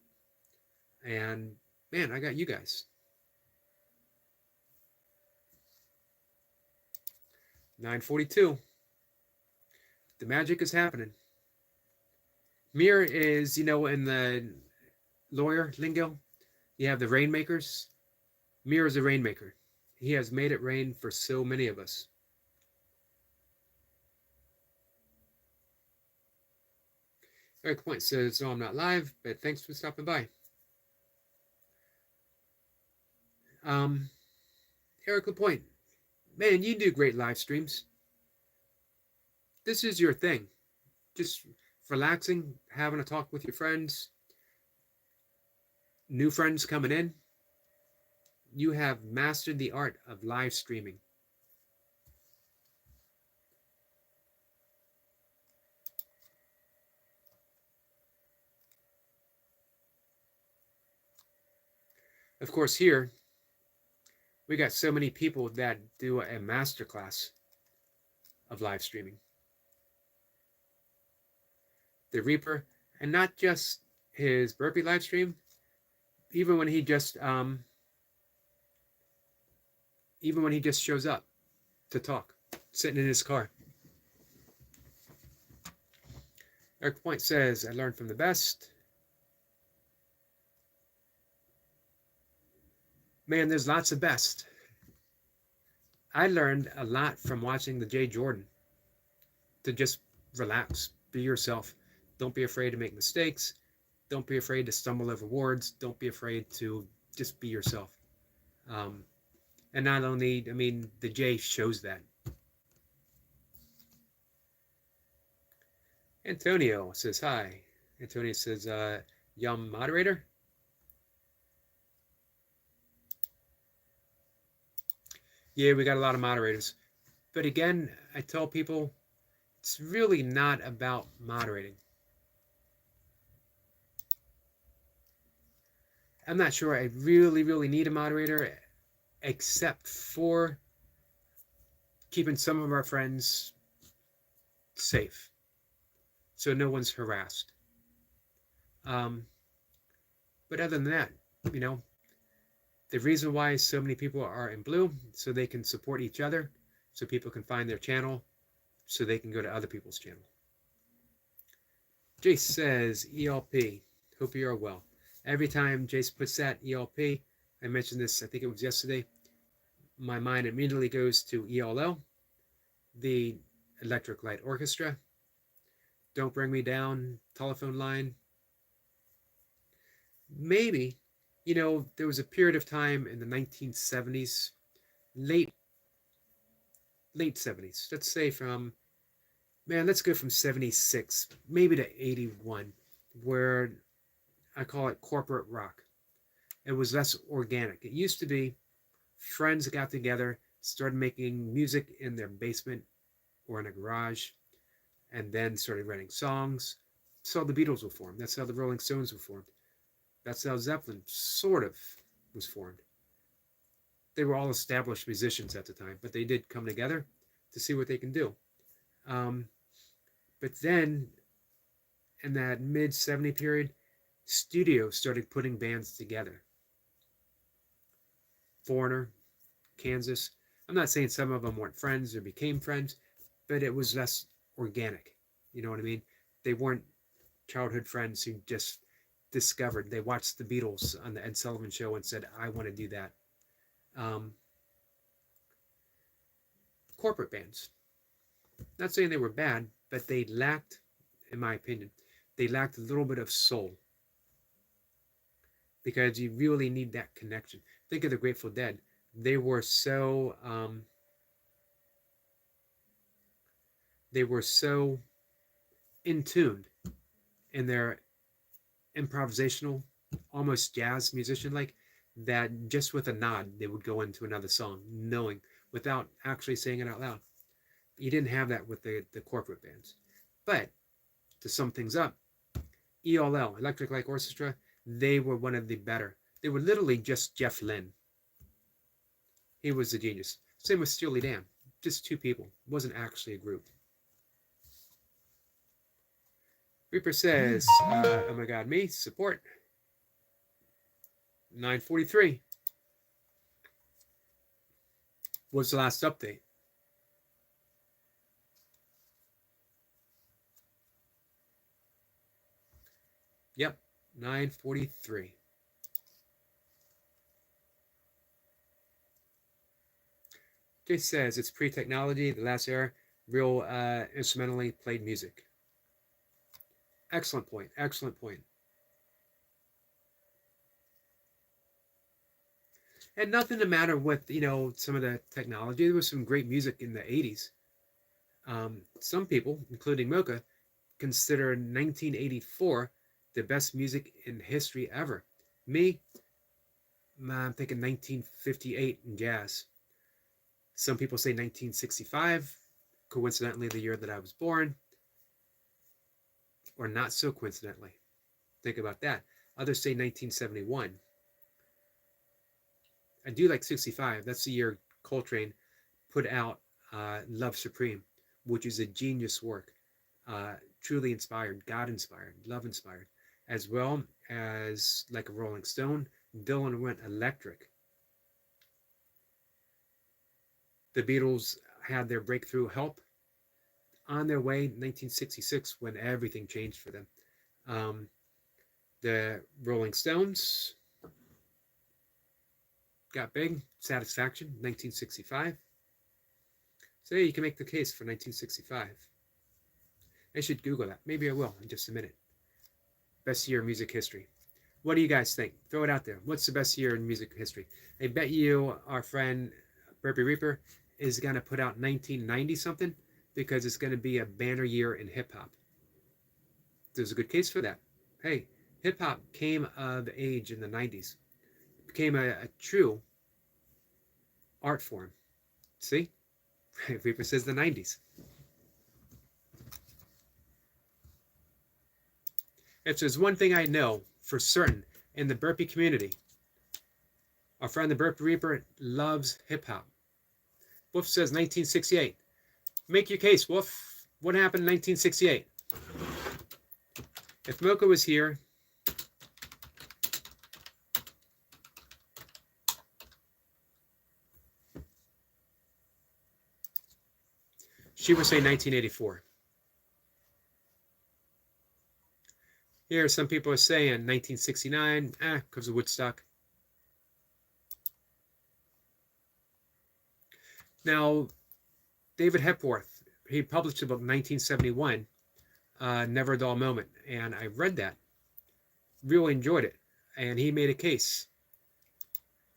and man, I got you guys. 9:42. The magic is happening. Mirror is, in the lawyer lingo, you have the rainmakers. Mirror is a rainmaker. He has made it rain for so many of us. Eric Point says, no, I'm not live, but thanks for stopping by. Eric Lapointe, man, you do great live streams. This is your thing. Just relaxing, having a talk with your friends, new friends coming in. You have mastered the art of live streaming. Of course, here, we got so many people that do a masterclass of live streaming. The Reaper, and not just his burpee live stream, even when he just shows up to talk, sitting in his car. Eric Point says, I learned from the best. Man, there's lots of best. I learned a lot from watching the Jay Jordan, to just relax, be yourself. Don't be afraid to make mistakes. Don't be afraid to stumble over words. Don't be afraid to just be yourself. And not only, the Jay shows that. Antonio says, hi. Antonio says, yum moderator. Yeah, we got a lot of moderators. But again, I tell people, it's really not about moderating. I'm not sure I really need a moderator, except for keeping some of our friends safe, so no one's harassed. But other than that, the reason why so many people are in blue, so they can support each other, so people can find their channel, so they can go to other people's channel. Jace says, ELP, hope you are well. Every time Jace puts that ELP, I mentioned this, I think it was yesterday, my mind immediately goes to ELO, the Electric Light Orchestra, Don't Bring Me Down, Telephone Line. Maybe, there was a period of time in the 1970s, late 70s, let's say let's go from 76, maybe to 81, where I call it corporate rock. It was less organic. It used to be friends got together, started making music in their basement or in a garage, and then started writing songs, That's how the Beatles were formed. That's how the Rolling Stones were formed. That's how Zeppelin sort of was formed. They were all established musicians at the time, but they did come together to see what they can do. Um, but then, in that mid 70 period, studios started putting bands together. Foreigner, Kansas. I'm not saying some of them weren't friends or became friends, but it was less organic. You know what I mean? They weren't childhood friends who just discovered. They watched the Beatles on the Ed Sullivan Show and said, I want to do that. Um, Corporate bands. Not saying they were bad, but they lacked, in my opinion, they lacked a little bit of soul. Because you really need that connection. Think of the Grateful Dead. They were so in tune in their improvisational, almost jazz musician like, that just with a nod they would go into another song, knowing, without actually saying it out loud. You didn't have that with the corporate bands. But to sum things up, ELO, Electric Light Orchestra, they were one of the better. They were literally just Jeff Lynne. He was a genius. Same with Steely Dan. Just two people. It wasn't actually a group. Reaper says, oh my god, me? Support. 9:43. What's the last update? Yep, 9:43. Jay says it's pre-technology, the last era, real instrumentally played music. Excellent point. Excellent point. And nothing to matter with, some of the technology. There was some great music in the 80s. Some people, including Mocha, consider 1984 the best music in history ever. Me, I'm thinking 1958 in jazz. Some people say 1965, coincidentally the year that I was born, or not so coincidentally. Think about that. Others say 1971. I do like 65. That's the year Coltrane put out Love Supreme, which is a genius work. Truly inspired, God inspired, love inspired, as well as like a Rolling Stone. Dylan went electric. The Beatles had their breakthrough Help on their way in 1966 when everything changed for them. The Rolling Stones got big. Satisfaction, 1965. So yeah, you can make the case for 1965. I should Google that. Maybe I will in just a minute. Best year in music history. What do you guys think? Throw it out there. What's the best year in music history? I bet you our friend Burpee Reaper is going to put out 1990 something, because it's going to be a banner year in hip-hop. There's a good case for that. Hey, hip-hop came of age in the 90s. It became a true art form. See? Reaper says the 90s. If there's one thing I know for certain in the Burpee community, our friend the Burpee Reaper loves hip-hop. Wolf says 1968. Make your case, Wolf. What happened in 1968? If Mocha was here, she would say 1984. Here, some people are saying 1969, because of Woodstock. Now, David Hepworth, he published a book in 1971, Never a Dull Moment, and I read that. Really enjoyed it, and he made a case.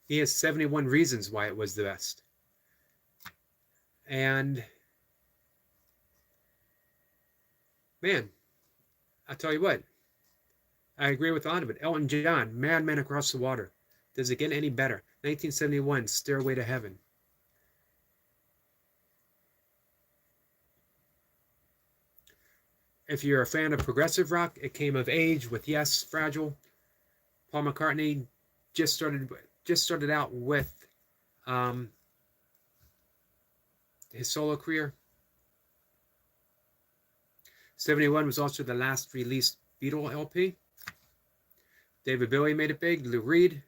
He has 71 reasons why it was the best. And, man, I'll tell you what, I agree with a lot of it. Elton John, Madman Across the Water. Does it get any better? 1971, Stairway to Heaven. If you're a fan of progressive rock, it came of age with Yes, Fragile. Paul McCartney just started out with um, his solo career. 71 was also the last released Beatle LP. David Bowie made it big. Lou Reed,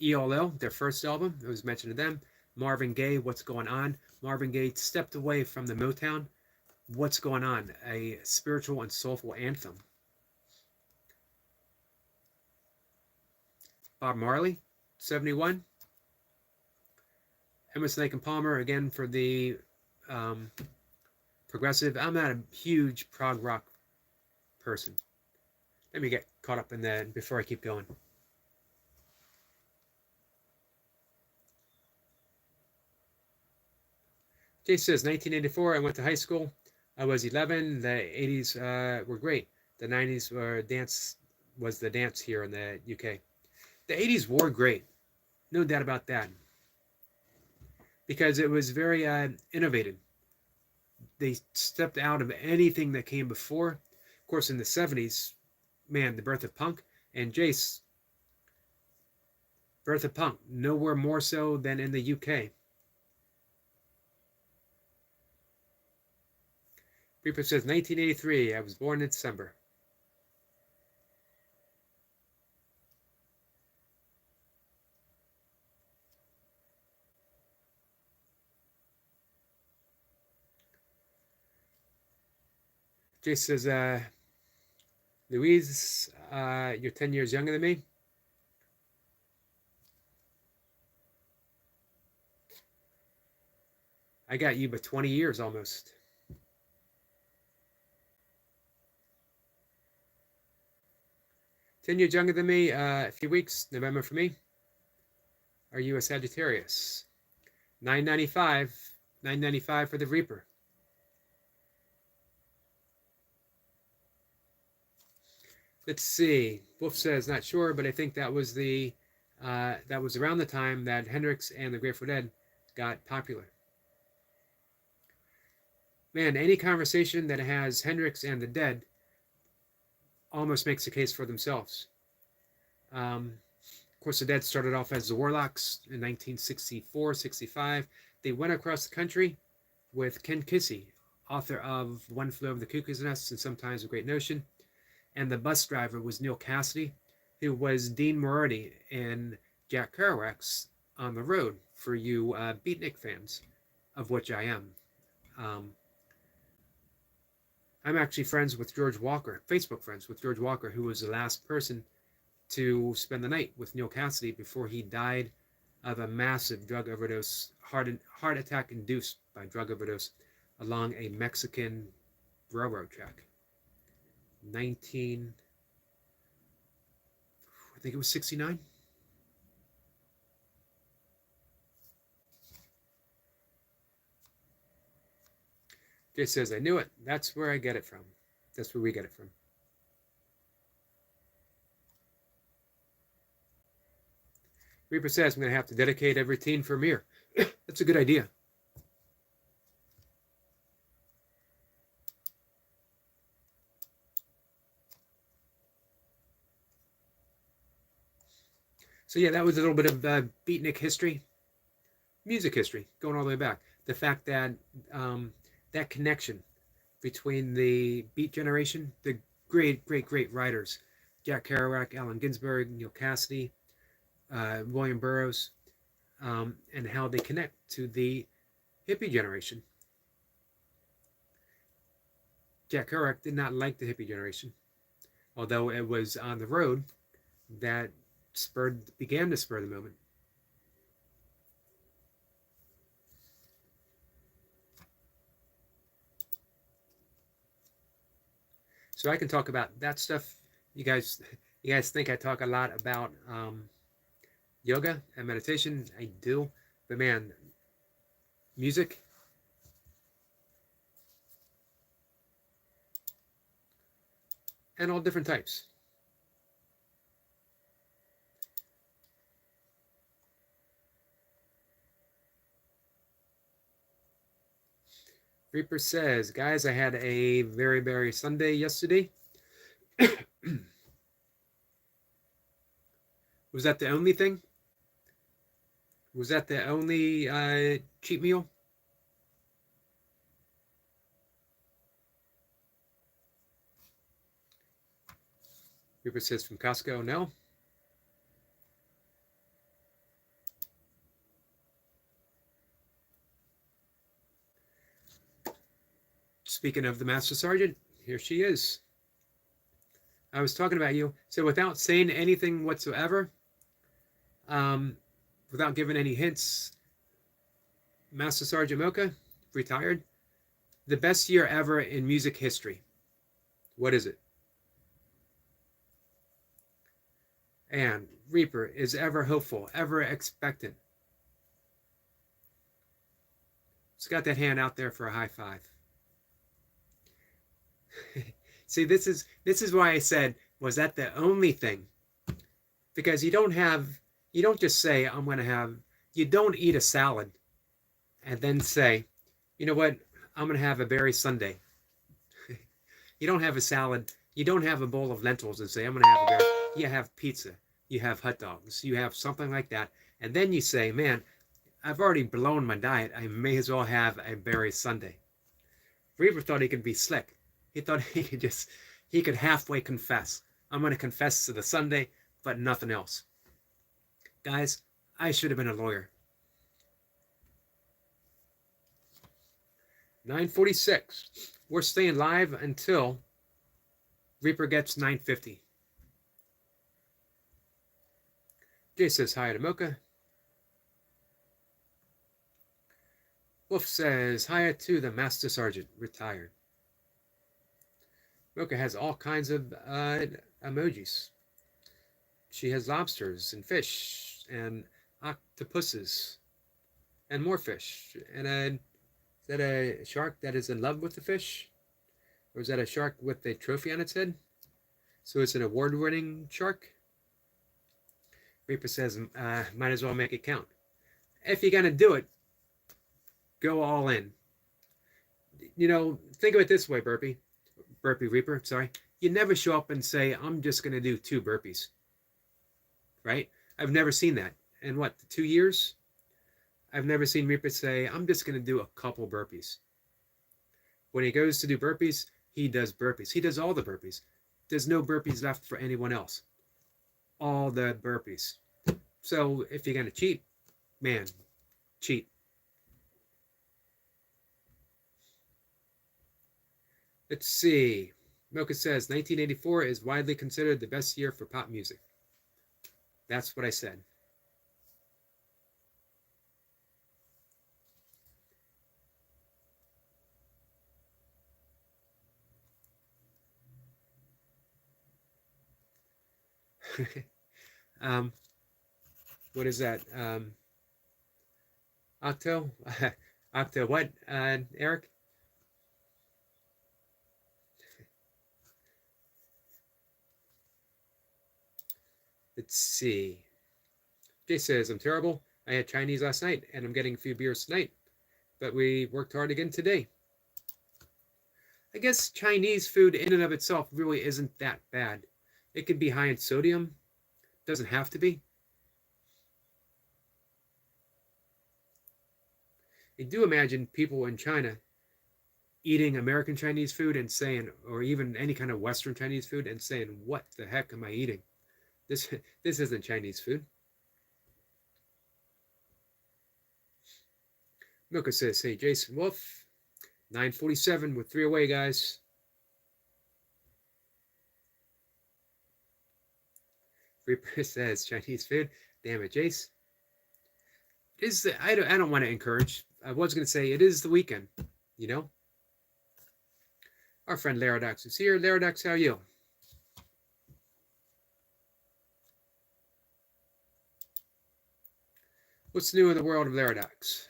ELO, their first album, it was mentioned to them. Marvin Gaye, What's Going On. Marvin Gaye stepped away from the Motown. What's Going On, a spiritual and soulful anthem. Bob Marley, 71. Emerson, Lake and Palmer, again for the progressive. I'm not a huge prog rock person. Let me get caught up in that before I keep going. Jay says, 1984, I went to high school. I was 11. The 80s were great. The 90s was the dance here in the UK. The 80s were great. No doubt about that. Because it was very innovative. They stepped out of anything that came before. Of course, in the 70s, man, the birth of punk. And Jace, birth of punk, nowhere more so than in the UK. Reaper says, 1983, I was born in December. Jace says, Louise, you're 10 years younger than me. I got you by 20 years almost. Years younger than me, a few weeks, November for me. Are you a Sagittarius? 995 for the Reaper. Let's see. Wolf says not sure, but I think that was around the time that Hendrix and the Grateful Dead got popular. Man, any conversation that has Hendrix and the Dead almost makes a case for themselves. Of course, the Dead started off as the Warlocks in 1964, 65. They went across the country with Ken Kesey, author of One Flew Over the Cuckoo's Nest and Sometimes a Great Notion. And the bus driver was Neil Cassidy, who was Dean Moriarty in Jack Kerouac's On the Road, for you Beatnik fans, of which I am. I'm actually friends with George Walker, Facebook friends with George Walker, who was the last person to spend the night with Neil Cassidy before he died of a massive drug overdose, heart attack induced by drug overdose, along a Mexican railroad track. I think it was 69. Jay says, I knew it. That's where I get it from. That's where we get it from. Reaper says, I'm going to have to dedicate every teen for Amir. That's a good idea. So yeah, that was a little bit of beatnik history, music history, going all the way back. The fact that that connection between the Beat generation, the great writers, Jack Kerouac, Allen Ginsberg, Neil Cassidy, William Burroughs, and how they connect to the hippie generation. Jack Kerouac did not like the hippie generation, although it was On the Road that began to spur the movement. So I can talk about that stuff. You guys think I talk a lot about yoga and meditation? I do, but man, music, and all different types. Reaper says, guys, I had a very Sunday yesterday. Was that the only thing? Was that the only cheat meal? Reaper says from Costco, no. Speaking of the Master Sergeant, here she is. I was talking about you. So without saying anything whatsoever, without giving any hints, Master Sergeant Mocha, retired. The best year ever in music history. What is it? And Reaper is ever hopeful, ever expectant. She's got that hand out there for a high five. See, this is why I said, was that the only thing? Because you don't just say, I'm going to have, you don't eat a salad and then say, you know what, I'm going to have a berry sundae. You don't have a salad, you don't have a bowl of lentils and say, I'm going to have a berry. You have pizza, you have hot dogs, you have something like that. And then you say, man, I've already blown my diet, I may as well have a berry sundae. Reaver thought he could be slick. He thought he could halfway confess. I'm going to confess to the sundae, but nothing else. Guys, I should have been a lawyer. 9:46. We're staying live until Reaper gets 9:50. Jay says hi to Mocha. Wolf says hi to the Master Sergeant, retired. Mocha has all kinds of emojis. She has lobsters and fish and octopuses and more fish. And is that a shark that is in love with the fish? Or is that a shark with a trophy on its head? So it's an award-winning shark? Reaper says, might as well make it count. If you're going to do it, go all in. You know, think of it this way, Burpee Reaper, sorry. You never show up and say, I'm just going to do 2 burpees. Right? I've never seen that. In what, 2 years? I've never seen Reaper say, I'm just going to do a couple burpees. When he goes to do burpees, he does burpees. He does all the burpees. There's no burpees left for anyone else. All the burpees. So if you're going to cheat, man, cheat. Let's see. Mocha says 1984 is widely considered the best year for pop music. That's what I said. What is that? Octo? Octo what, Eric? Let's see. Jay says, I'm terrible. I had Chinese last night, and I'm getting a few beers tonight. But we worked hard again today. I guess Chinese food in and of itself really isn't that bad. It can be high in sodium. Doesn't have to be. I do imagine people in China eating American Chinese food and saying, or even any kind of Western Chinese food and saying, what the heck am I eating? This isn't Chinese food. Milka says, hey, Jason Wolf, 9:47 with 3 away, guys. Reaper says, Chinese food. Damn it, Jace. I don't want to encourage. I was going to say, it is the weekend, you know? Our friend Laradox is here. Laradox, how are you? What's new in the world of Laradox?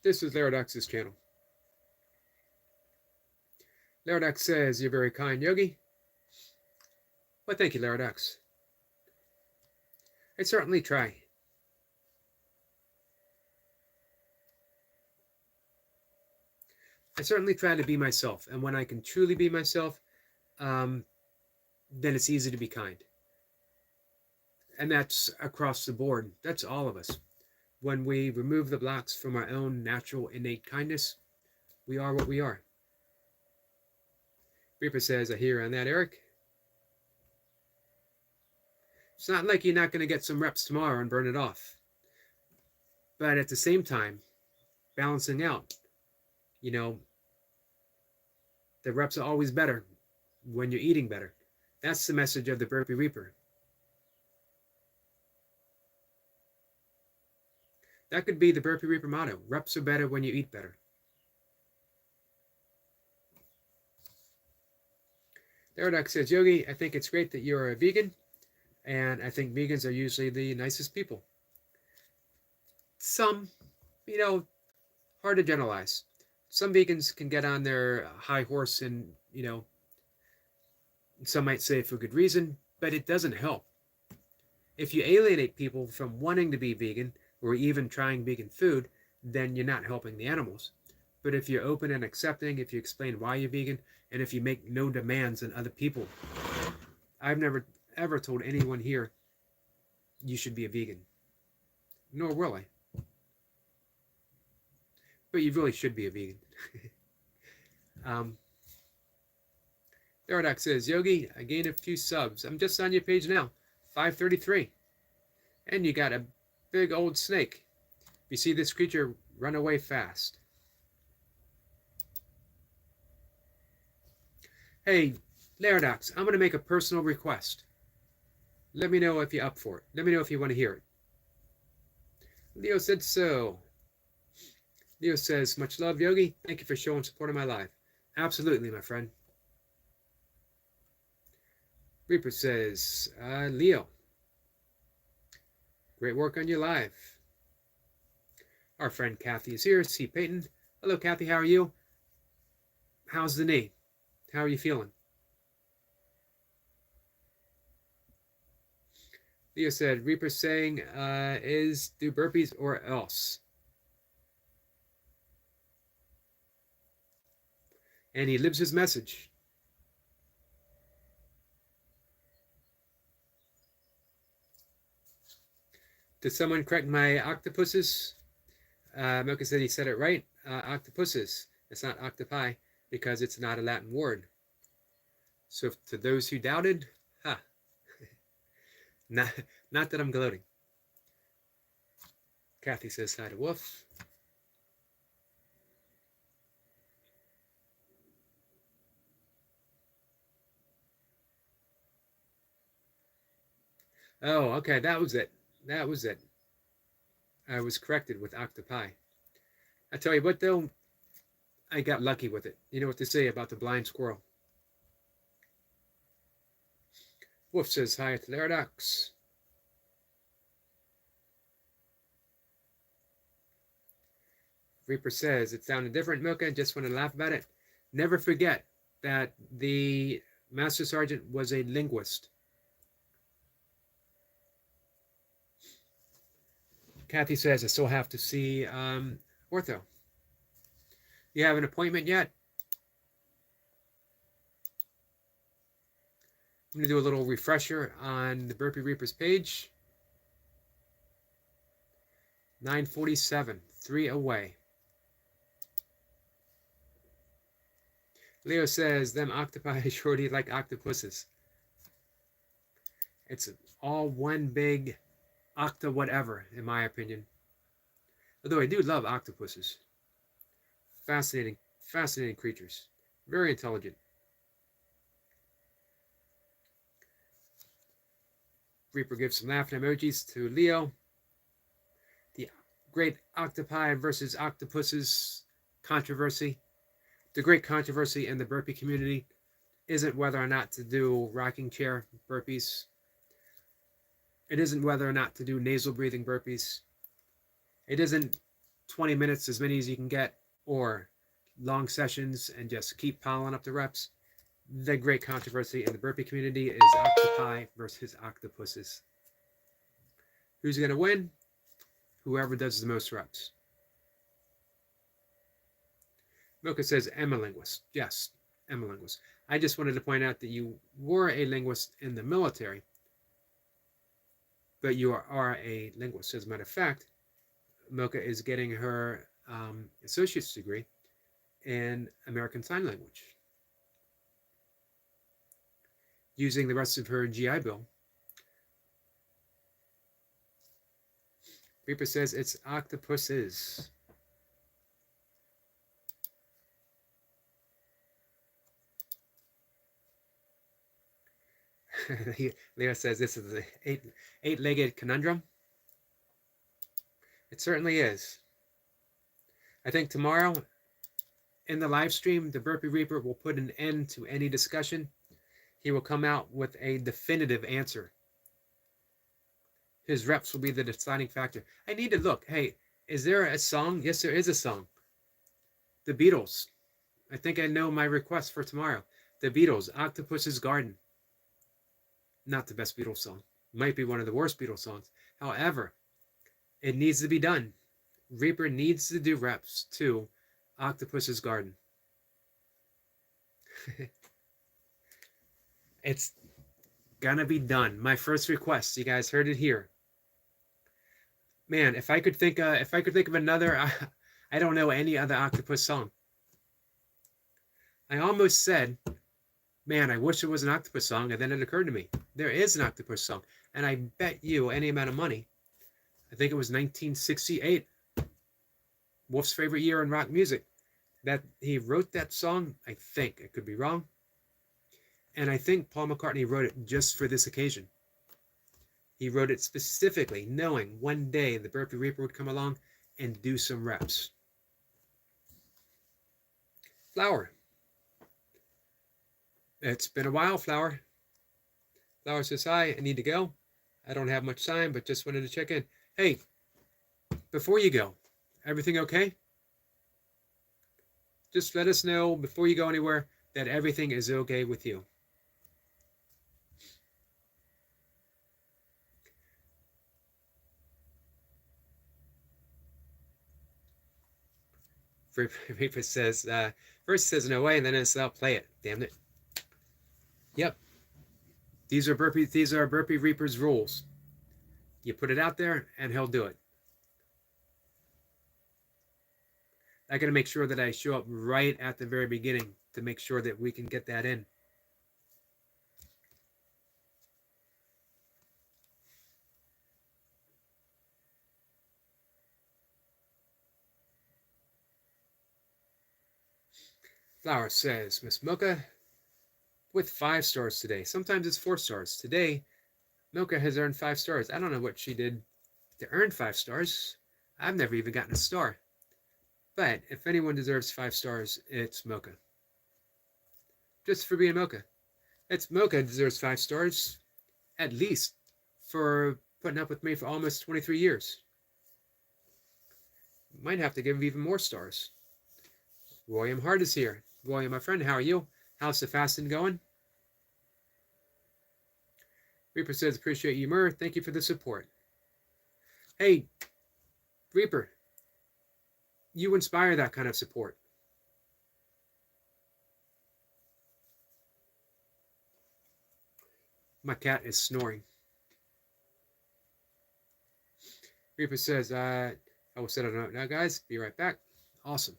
This is Laradox's channel. Laradox says, you're very kind, Yogi. Well, thank you, Laradox. I certainly try. I certainly try to be myself, and when I can truly be myself, um, then it's easy to be kind. And that's across the board. That's all of us. When we remove the blocks from our own natural innate kindness, we are what we are. Reaper says, I hear on that, Eric. It's not like you're not going to get some reps tomorrow and burn it off. But at the same time, balancing out, you know, the reps are always better when you're eating better. That's the message of the Burpee Reaper. That could be the Burpee Reaper motto. Reps are better when you eat better. Therodox says, Yogi, I think it's great that you're a vegan, and I think vegans are usually the nicest people. Some, hard to generalize. Some vegans can get on their high horse and, some might say for good reason, but it doesn't help. If you alienate people from wanting to be vegan or even trying vegan food, then you're not helping the animals. But if you're open and accepting, if you explain why you're vegan, and if you make no demands on other people, I've never ever told anyone here you should be a vegan. Nor will I. But you really should be a vegan. Therodox says, Yogi, I gained a few subs. I'm just on your page now. 533. And you got a big old snake. If you see this creature, run away fast. Hey, Laradox, I'm going to make a personal request. Let me know if you're up for it. Let me know if you want to hear it. Leo said so. Leo says, much love, Yogi. Thank you for showing support of my life. Absolutely, my friend. Reaper says, Leo, great work on your live. Our friend Kathy is here. C. Peyton. Hello, Kathy. How are you? How's the knee? How are you feeling? Leo said, Reaper saying, is do burpees or else. And he lives his message. Did someone correct my octopuses? Milka said he said it right. Octopuses. It's not octopi because it's not a Latin word. So to those who doubted, not that I'm gloating. Kathy says hi to Wolf. Oh, okay, that was it. That was it. I was corrected with octopi. I tell you what, though, I got lucky with it. You know what they say about the blind squirrel. Wolf says hi to Laradox. Reaper says it sounded different, Milka. Just want to laugh about it. Never forget that the Master Sergeant was a linguist. Kathy says I still have to see ortho. You have an appointment yet? I'm going to do a little refresher on the Burpee Reapers page. 9:47, 3 away. Leo says, them octopi shorty like octopuses. It's all one big octa whatever, in my opinion. Although I do love octopuses. Fascinating, fascinating creatures. Very intelligent. Reaper gives some laughing emojis to Leo. The great octopi versus octopuses controversy. The great controversy in the burpee community isn't whether or not to do rocking chair burpees. It isn't whether or not to do nasal breathing burpees. It isn't 20 minutes, as many as you can get, or long sessions and just keep piling up the reps. The great controversy in the burpee community is octopi pie versus octopuses. Who's going to win? Whoever does the most reps. Milka says, I'm a linguist. Yes, I'm a linguist. I just wanted to point out that you were a linguist in the military, but you are a linguist. As a matter of fact, Milka is getting her associate's degree in American Sign Language, using the rest of her GI Bill. Reaper says it's octopuses. Leo says this is an eight-legged conundrum. It certainly is. I think tomorrow in the live stream, the Burpee Reaper will put an end to any discussion. He will come out with a definitive answer. His reps will be the deciding factor. I need to look. Hey, is there a song? Yes, there is a song. The Beatles. I think I know my request for tomorrow. The Beatles, Octopus's Garden. Not the best Beatles song. Might be one of the worst Beatles songs. However, it needs to be done. Reaper needs to do reps to Octopus's Garden. It's gonna be done. My first request. You guys heard it here. Man, if I could think of another, I don't know any other octopus song. I almost said, man, I wish it was an octopus song, and then it occurred to me, there is an octopus song, and I bet you any amount of money, I think it was 1968, Wolf's favorite year in rock music, that he wrote that song. I think, I could be wrong, and I think Paul McCartney wrote it just for this occasion. He wrote it specifically, knowing one day the Burpee Reaper would come along and do some reps. Flower. It's been a while, Flower. Flower says, hi, I need to go. I don't have much time, but just wanted to check in. Hey, before you go, everything okay? Just let us know before you go anywhere that everything is okay with you. Reaper says, first says no way, and then it's I'll play it. Damn it. Yep. These are Burpee Reaper's rules. You put it out there, and he'll do it. I got to make sure that I show up right at the very beginning to make sure that we can get that in. Flower says, Miss Milka, with 5 stars today. Sometimes it's 4 stars. Today, Milka has earned 5 stars. I don't know what she did to earn 5 stars. I've never even gotten a star. But if anyone deserves 5 stars, it's Milka. Just for being Milka. It's Milka deserves 5 stars, at least, for putting up with me for almost 23 years. Might have to give even more stars. William Hart is here. William, my friend, how are you? How's the fasting going? Reaper says, appreciate you, Murr. Thank you for the support. Hey, Reaper, you inspire that kind of support. My cat is snoring. Reaper says, I will set it up now, guys. Be right back. Awesome.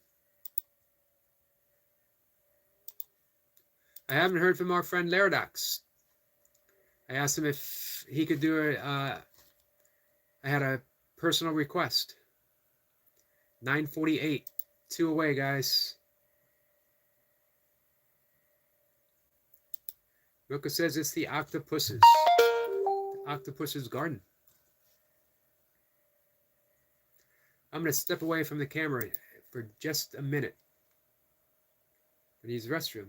I haven't heard from our friend Laradox. I asked him if he could do it. I had a personal request. 9:48. 2 away, guys. Milka says it's the octopuses. The octopus's garden. I'm going to step away from the camera for just a minute. I need the restroom.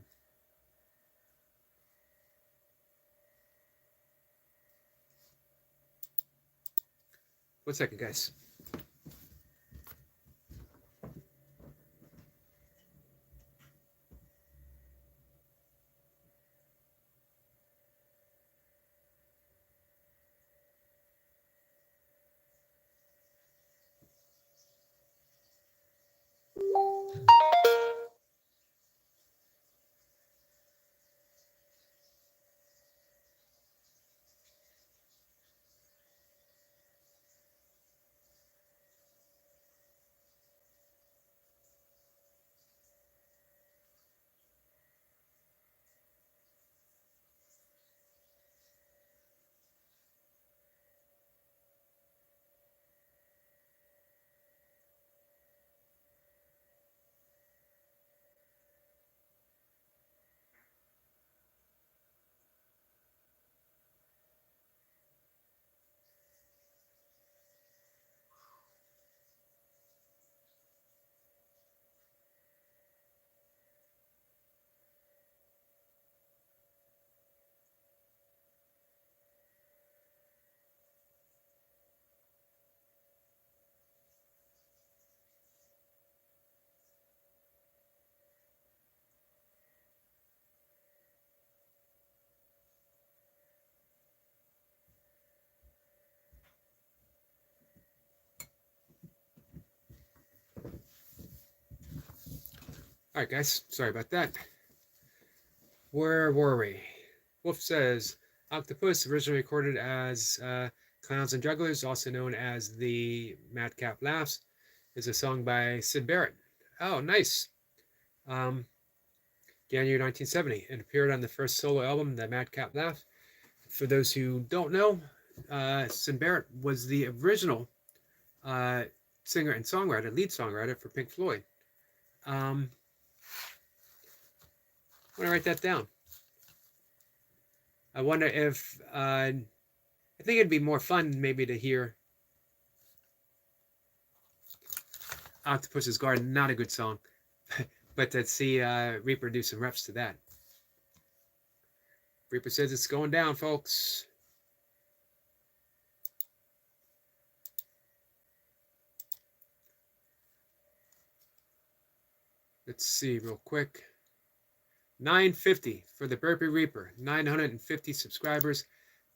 1 second, guys. All right, guys. Sorry about that. Where were we? Wolf says Octopus, originally recorded as Clowns and Jugglers, also known as the Madcap Laughs, is a song by Syd Barrett. Oh, nice. Um, January 1970, and appeared on the first solo album, The Madcap Laugh. For those who don't know, Syd Barrett was the original singer and songwriter, lead songwriter for Pink Floyd. I'm going to write that down. I wonder if I think it'd be more fun maybe to hear Octopus's Garden. Not a good song, but to see Reaper do some reps to that. Reaper says it's going down, folks. Let's see real quick. 950 for the Burpee Reaper. 950 subscribers.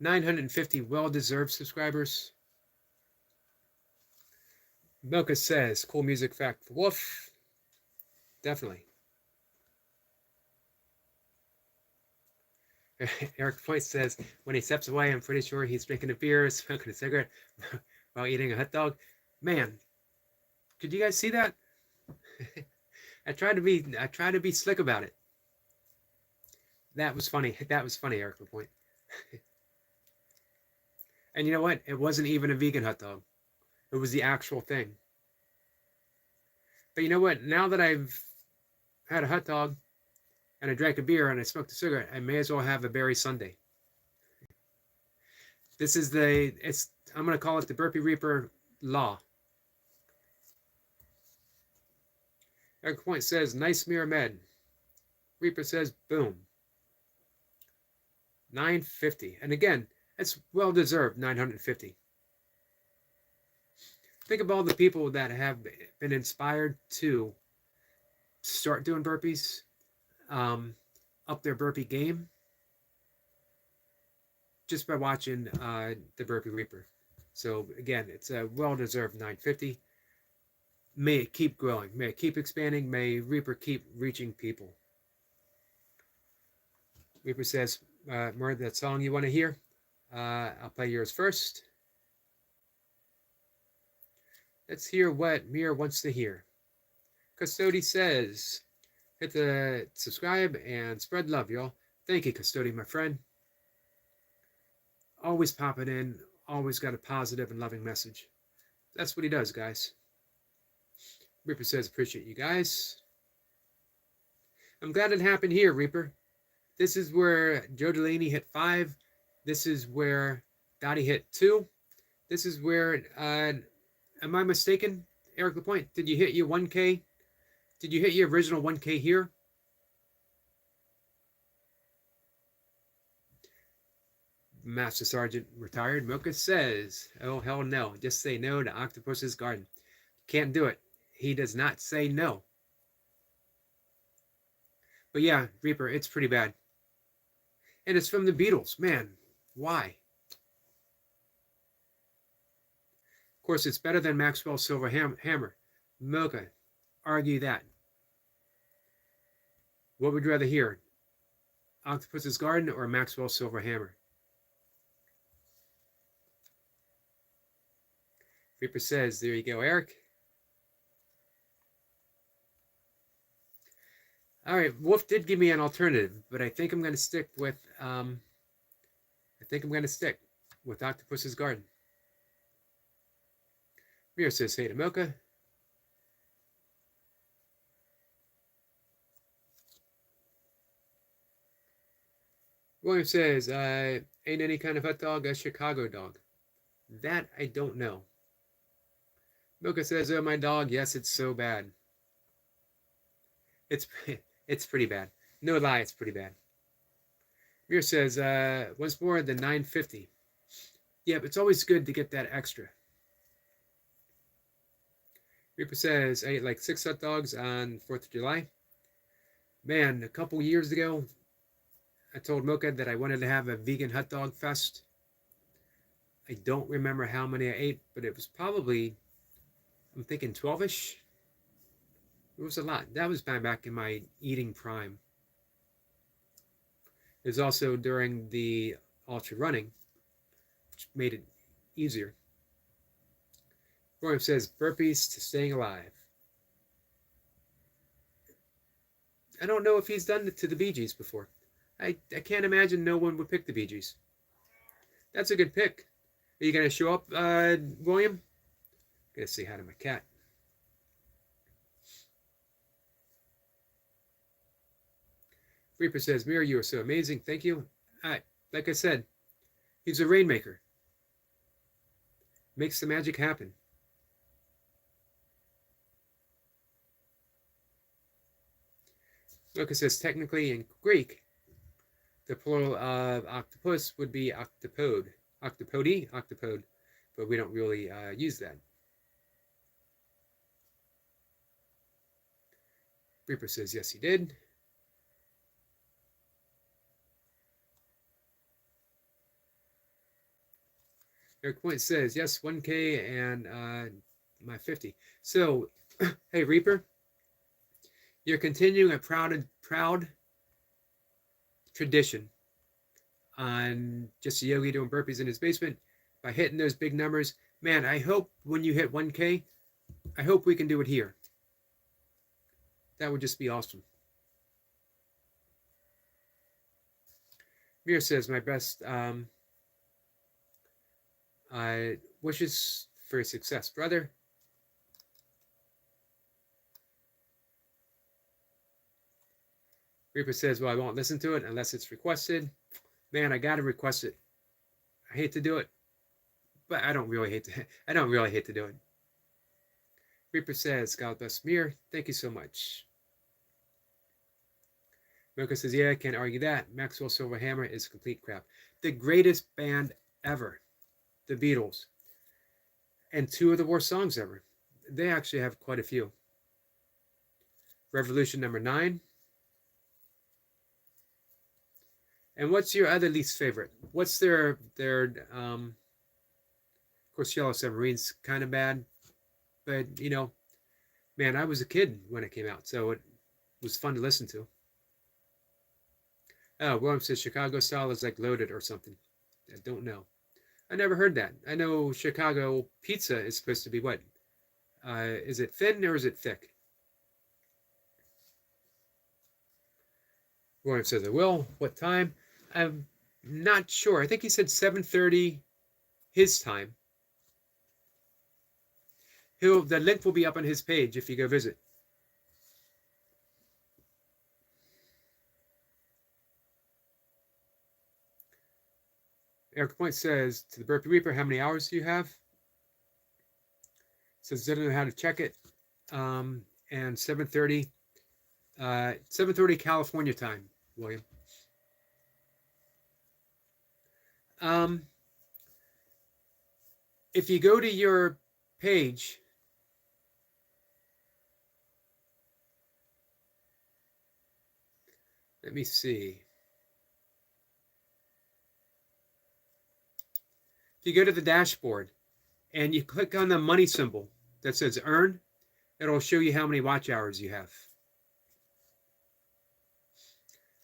950 well-deserved subscribers. Milka says, cool music fact for Wolf. Definitely. Eric Point says, when he steps away, I'm pretty sure he's drinking a beer, smoking a cigarette, while eating a hot dog. Man, could you guys see that? I try to be slick about it. That was funny. That was funny, Eric Point. And you know what? It wasn't even a vegan hot dog. It was the actual thing. But you know what? Now that I've had a hot dog and I drank a beer and I smoked a cigarette, I may as well have a berry sundae. This is I'm going to call it the Burpee Reaper law. Eric Point says, nice mirror med. Reaper says, boom. 950. And again, it's well deserved, 950. Think of all the people that have been inspired to start doing burpees, up their burpee game, just by watching the Burpee Reaper. So again, it's a well-deserved 950. May it keep growing. May it keep expanding. May Reaper keep reaching people. Reaper says, more of that song you want to hear? I'll play yours first. Let's hear what Mir wants to hear. Custody says, hit the subscribe and spread love, y'all. Thank you, Custody, my friend. Always popping in. Always got a positive and loving message. That's what he does, guys. Reaper says, appreciate you guys. I'm glad it happened here, Reaper. This is where Joe Delaney hit 5. This is where Dottie hit 2. This is where, am I mistaken, Eric LaPointe? Did you hit your 1K? Did you hit your original 1K here? Master Sergeant retired. Mocha says, oh, hell no. Just say no to Octopus's Garden. Can't do it. He does not say no. But yeah, Reaper, it's pretty bad. And it's from the Beatles. Man, why? Of course, it's better than Maxwell's Silver Hammer. Mocha, argue that. What would you rather hear? Octopus's Garden or Maxwell's Silver Hammer? Reaper says, there you go, Eric. All right, Wolf did give me an alternative, but I think I'm going to stick with Octopus's Garden. Mir says, hey to Mocha. William says, ain't any kind of hot dog a Chicago dog. That I don't know. Mocha says, oh, my dog, yes, it's so bad. It's pretty bad. No lie, it's pretty bad. Mir says, once more than 950. Yeah, but it's always good to get that extra. Reaper says, I ate like 6 hot dogs on 4th of July. Man, a couple years ago, I told Mocha that I wanted to have a vegan hot dog fest. I don't remember how many I ate, but it was probably, I'm thinking 12-ish. It was a lot. That was back in my eating prime. It was also during the ultra running, which made it easier. William says, burpees to staying alive. I don't know if he's done it to the Bee Gees before. I can't imagine no one would pick the Bee Gees. That's a good pick. Are you going to show up, William? I'm going to say hi to my cat. Reaper says, Mira, you are so amazing. Thank you. Like I said, he's a rainmaker. Makes the magic happen. Look, it says, technically in Greek, the plural of octopus would be octopode. Octopode. But we don't really use that. Reaper says, yes, he did. Eric Point says, yes, 1K and my 50. So, hey, Reaper, you're continuing a proud tradition on just a Yogi doing burpees in his basement by hitting those big numbers. Man, I hope when you hit 1K, I hope we can do it here. That would just be awesome. Mir says, my best wishes for success, brother. Reaper says, well, I won't listen to it unless it's requested. Man, I gotta request it. I hate to do it, but I don't really hate to do it. Reaper says, God bless Mir. Thank you so much. Milka says, yeah, I can't argue that. Maxwell Silverhammer is complete crap. The greatest band ever, the Beatles, and two of the worst songs ever. They actually have quite a few. Revolution number 9. And what's your other least favorite? What's their of course, Yellow Submarine's kind of bad, but you know, man, I was a kid when it came out, so it was fun to listen to. Oh, William says Chicago style is like loaded or something. I don't know. I never heard that. I know Chicago pizza is supposed to be what? Is it thin or is it thick? William says I will. What time? I'm not sure. I think he said 7:30 his time. The link will be up on his page if you go visit. Eric Point says to the Burpee Reaper, how many hours do you have? Says doesn't know how to check it. And 7:30 California time, William. If you go to your page, let me see. If you go to the dashboard and you click on the money symbol that says earn, it'll show you how many watch hours you have.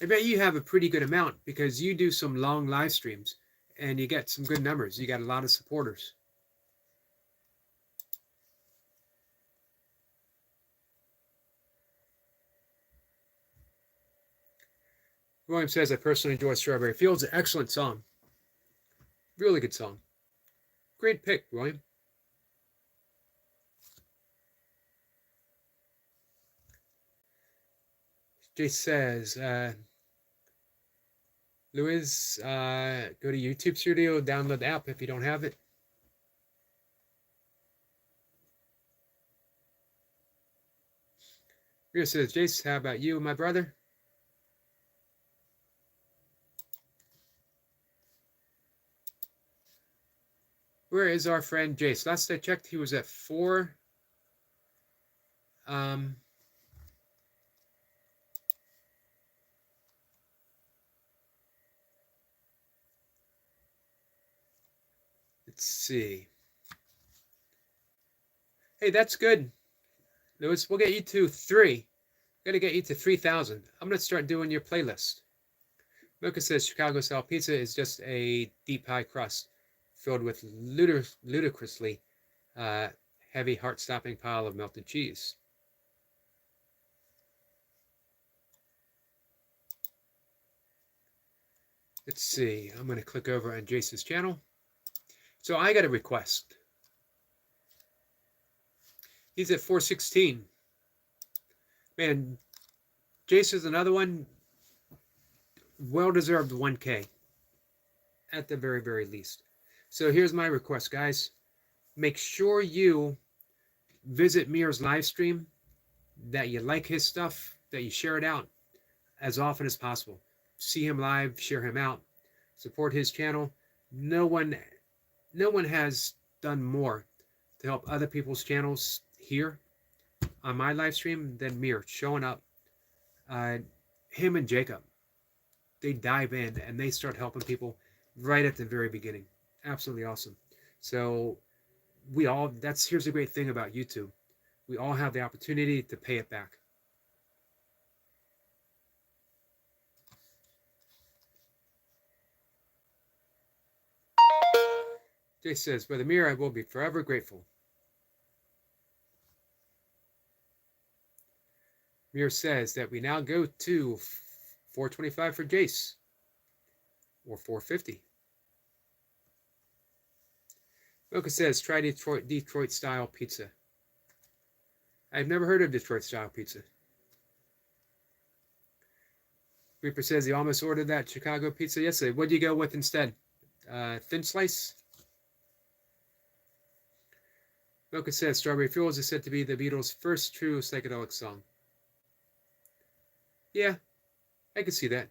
I bet you have a pretty good amount because you do some long live streams and you get some good numbers. You got a lot of supporters. William says, I personally enjoy Strawberry Fields. An excellent song. Really good song. Great pick, William. Jay says, Louis, go to YouTube Studio, download the app if you don't have it. Rio says, Jace, how about you, my brother? Where is our friend Jace? Last I checked, he was at 4. Let's see. Hey, that's good. Lewis, we'll get you to 3. Gotta get you to 3,000. I'm gonna start doing your playlist. Mocha says Chicago style pizza is just a deep pie crust filled with ludicrously uh, heavy, heart-stopping pile of melted cheese. Let's see. I'm going to click over on Jace's channel. So I got a request. He's at 416. Man, Jace is another one. Well-deserved 1K. At the very, very least. So here's my request, guys. Make sure you visit Mir's live stream, that you like his stuff, that you share it out as often as possible. See him live, share him out, support his channel. No one has done more to help other people's channels here on my live stream than Mir showing up. Him and Jacob, they dive in and they start helping people right at the very beginning. Absolutely awesome. So here's the great thing about YouTube. We all have the opportunity to pay it back. Jay says, Brother Mir, I will be forever grateful. Mir says that we now go to 425 for Jace, or 450. Mocha says, try Detroit style pizza. I've never heard of Detroit style pizza. Reaper says he almost ordered that Chicago pizza yesterday. What do you go with instead? Thin slice? Mocha says Strawberry Fields is said to be the Beatles' first true psychedelic song. Yeah, I can see that.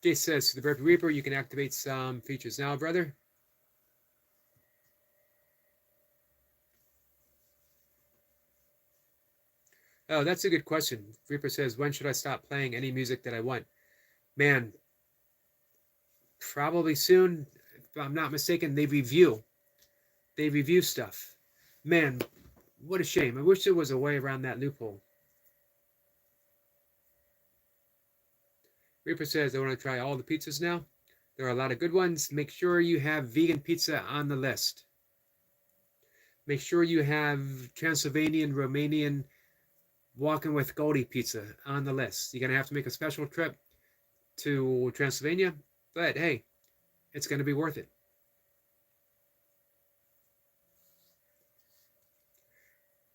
Jay says, to the Burpee Reaper, you can activate some features now, brother. Oh, that's a good question. Reaper says, when should I stop playing any music that I want? Man, probably soon. If I'm not mistaken, they review stuff. Man, what a shame. I wish there was a way around that loophole. Reaper says, I want to try all the pizzas now. There are a lot of good ones. Make sure you have vegan pizza on the list. Make sure you have Transylvanian, Romanian, Walking with Goldie pizza on the list. You're going to have to make a special trip to Transylvania, but hey, it's going to be worth it.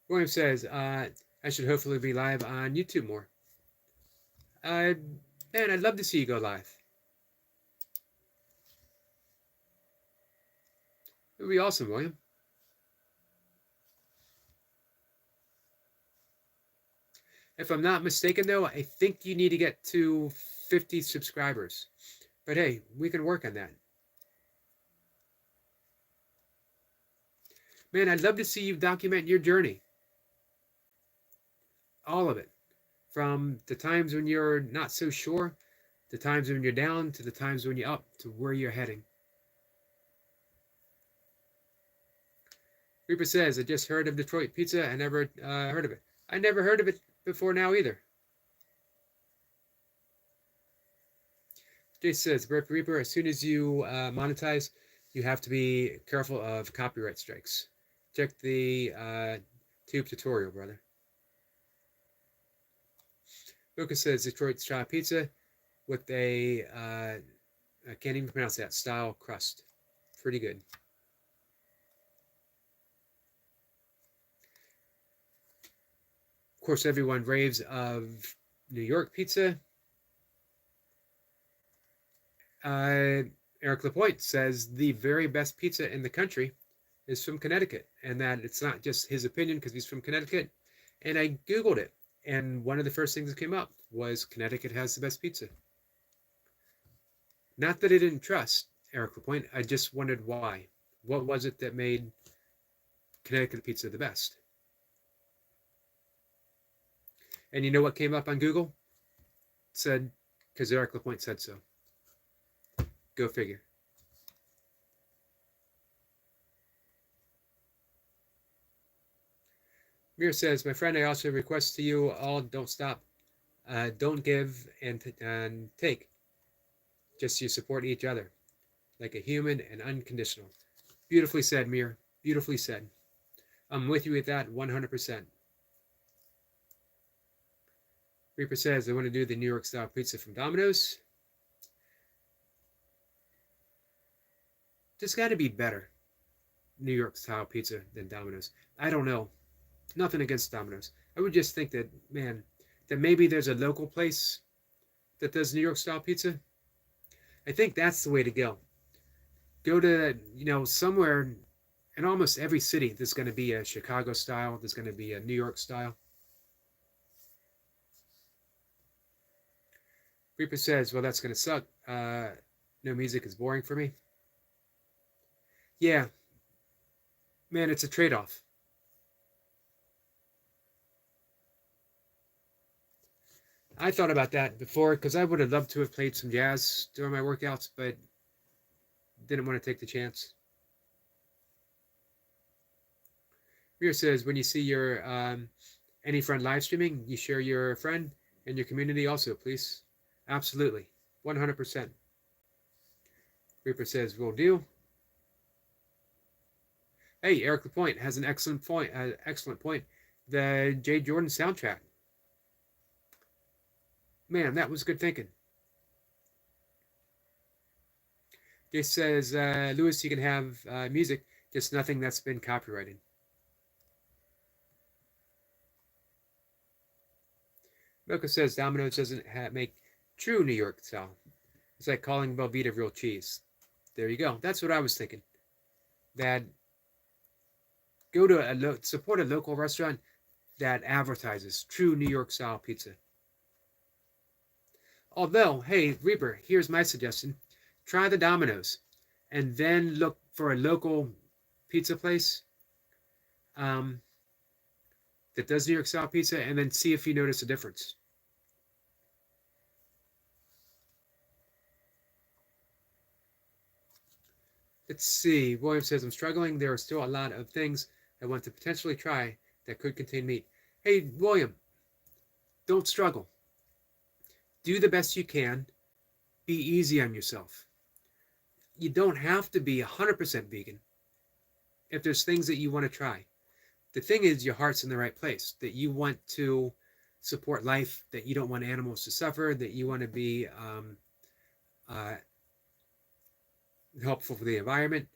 William says, I should hopefully be live on YouTube more. Man, I'd love to see you go live. It would be awesome, William. If I'm not mistaken, though, I think you need to get to 50 subscribers. But hey, we can work on that. Man, I'd love to see you document your journey. All of it. From the times when you're not so sure, the times when you're down, to the times when you're up, to where you're heading. Reaper says, I just heard of Detroit pizza. I never heard of it. I never heard of it before now either. Jay says, Reaper, as soon as you monetize, you have to be careful of copyright strikes. Check the tube tutorial, brother. Lucas says Detroit style pizza with a, I can't even pronounce that, style crust. Pretty good. Of course, everyone raves of New York pizza. Eric Lapointe says the very best pizza in the country is from Connecticut, and that it's not just his opinion because he's from Connecticut. And I Googled it, and one of the first things that came up was Connecticut has the best pizza. Not that I didn't trust Eric Lapointe, I just wondered why. What was it that made Connecticut pizza the best? And you know what came up on Google? said because Eric LaPointe said so. Go figure. Mir says, my friend, I also request to you all don't stop. Don't give and take. Just you support each other like a human and unconditional. Beautifully said, Mir. Beautifully said. I'm with you with that 100%. Reaper says, I want to do the New York style pizza from Domino's. Just got to be better, New York style pizza than Domino's. I don't know. Nothing against Domino's. I would just think that, man, that maybe there's a local place that does New York style pizza. I think that's the way to go. Go to, somewhere in almost every city. There's going to be a Chicago style. There's going to be a New York style. Reaper says, well, that's going to suck. No music is boring for me. Yeah. Man, it's a trade-off. I thought about that before because I would have loved to have played some jazz during my workouts, but didn't want to take the chance. Rhea says, when you see your any friend live streaming, you share your friend and your community also, please. Absolutely. 100%. Reaper says, will do. Hey, Eric LaPointe has an excellent point. The Jay Jordan soundtrack. Man, that was good thinking. Jay says, Lewis, you can have music, just nothing that's been copyrighted. Mocha says, Domino's doesn't make true New York style. It's like calling Velveeta real cheese. There you go. That's what I was thinking. That go to support a local restaurant that advertises true New York style pizza. Although, hey, Reaper, here's my suggestion. Try the Domino's and then look for a local pizza place that does New York style pizza and then see if you notice a difference. Let's see. William says, I'm struggling. There are still a lot of things I want to potentially try that could contain meat. Hey, William, don't struggle. Do the best you can. Be easy on yourself. You don't have to be 100% vegan if there's things that you want to try. The thing is, your heart's in the right place, that you want to support life, that you don't want animals to suffer, that you want to be helpful for the environment.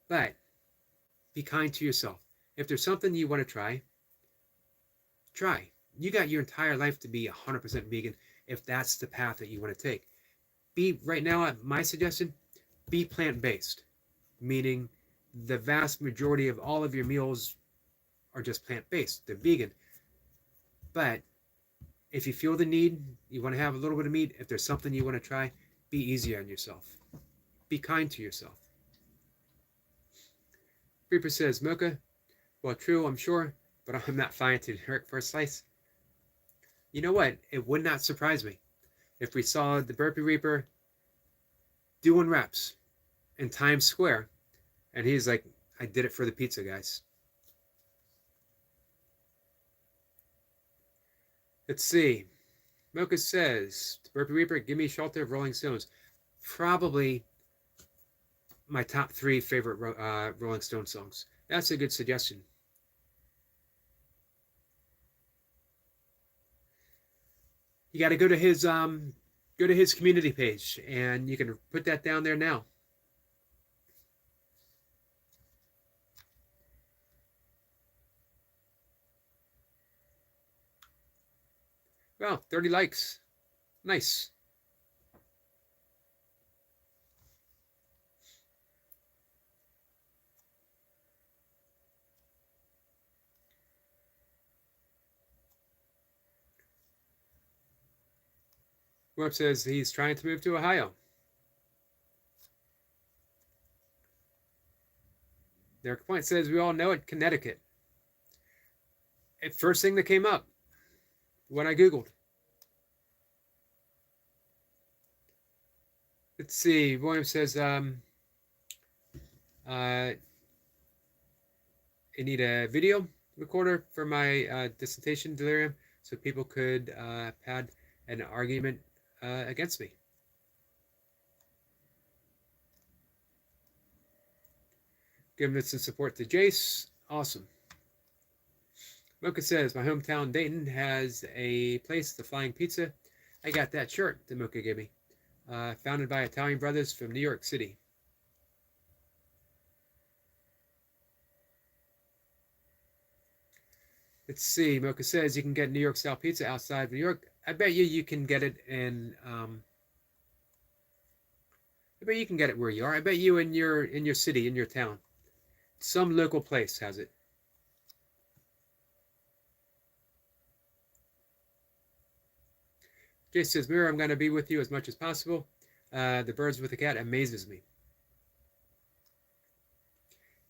But be kind to yourself. If there's something you want to try, try. You got your entire life to be 100% vegan if that's the path that you want to take. Right now, my suggestion, be plant-based, meaning the vast majority of all of your meals are just plant-based. They're vegan. But if you feel the need, you want to have a little bit of meat, if there's something you want to try, be easy on yourself. Be kind to yourself. Reaper says, Mocha, well, true, I'm sure, but I'm not fine to hurt for a slice. You know what? It would not surprise me if we saw the Burpee Reaper doing reps in Times Square, and he's like, I did it for the pizza, guys. Let's see. Mocha says, Burpee Reaper, give me Shelter of Rolling Stones. Probably my top 3 favorite Rolling Stone songs. That's a good suggestion. You got to go to his community page, and you can put that down there now. Well, 30 likes. Nice. Web says he's trying to move to Ohio. Their complaint says we all know it, Connecticut. First thing that came up when I Googled. Let's see. William says, I need a video recorder for my dissertation delirium so people could pad an argument against me. Giving some support to Jace. Awesome. Mocha says, my hometown Dayton has a place, the Flying Pizza. I got that shirt that Mocha gave me. Founded by Italian brothers from New York City. Let's see. Mocha says you can get New York style pizza outside of New York. I bet you can get it in. I bet you can get it where you are. I bet you in your city, in your town, some local place has it. Jay says, Mira, I'm going to be with you as much as possible. The birds with the cat amazes me.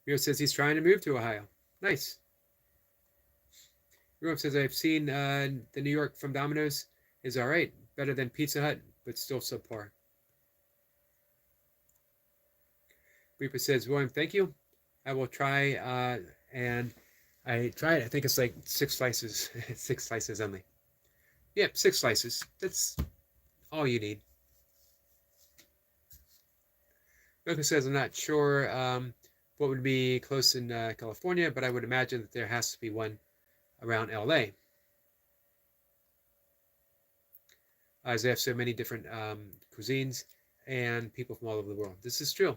Mira says he's trying to move to Ohio. Nice. Mira says, I've seen the New York from Domino's is all right. Better than Pizza Hut, but still subpar. Reaper says, William, thank you. I will try, and I tried. I think it's like 6 slices. 6 slices only. Yep, 6 slices. That's all you need. Mocha says, I'm not sure what would be close in California, but I would imagine that there has to be one around LA. As they have so many different cuisines and people from all over the world. This is true.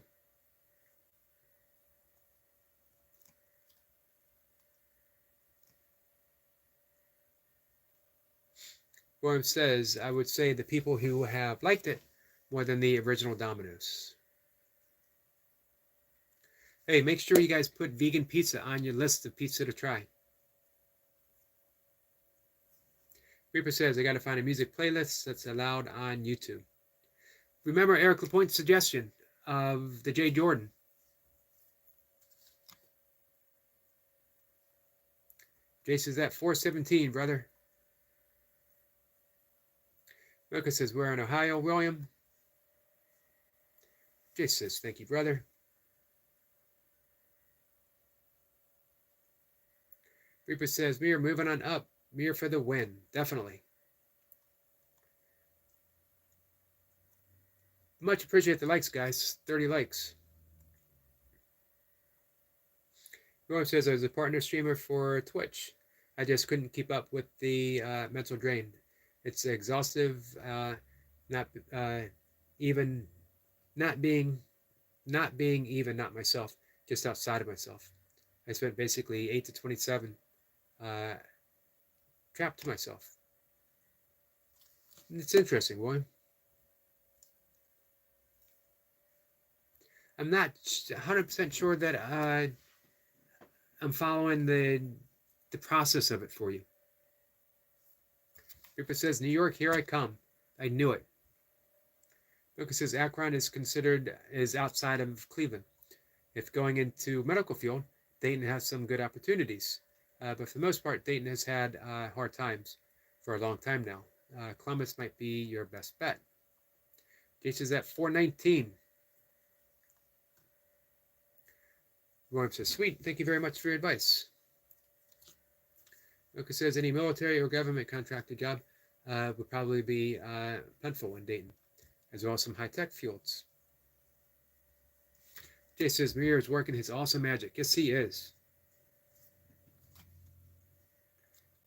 William says, I would say the people who have liked it more than the original Domino's. Hey, make sure you guys put vegan pizza on your list of pizza to try. Reaper says, I got to find a music playlist that's allowed on YouTube. Remember Eric LaPointe's suggestion of the Jay Jordan. Jay says, that 417, brother. Mocha says, we're in Ohio, William. Jay says, thank you, brother. Reaper says, we are moving on up. Mir for the win. Definitely. Much appreciate the likes, guys. 30 likes. William says, I was a partner streamer for Twitch. I just couldn't keep up with the mental drain. It's exhaustive, not myself, just outside of myself. I spent basically 8 to 27 trapped to myself. It's interesting, William. I'm not 100% sure that I'm following the process of it for you. Ripper says, New York, here I come. I knew it. Mocha says, Akron is outside of Cleveland. If going into medical field, Dayton has some good opportunities. But for the most part, Dayton has had hard times for a long time now. Columbus might be your best bet. Jason is at 419. William says, sweet, thank you very much for your advice. Mocha says, any military or government contracted job would probably be plentiful in Dayton, as well as some high-tech fields. Jay says, Mir is working his awesome magic. Yes, he is.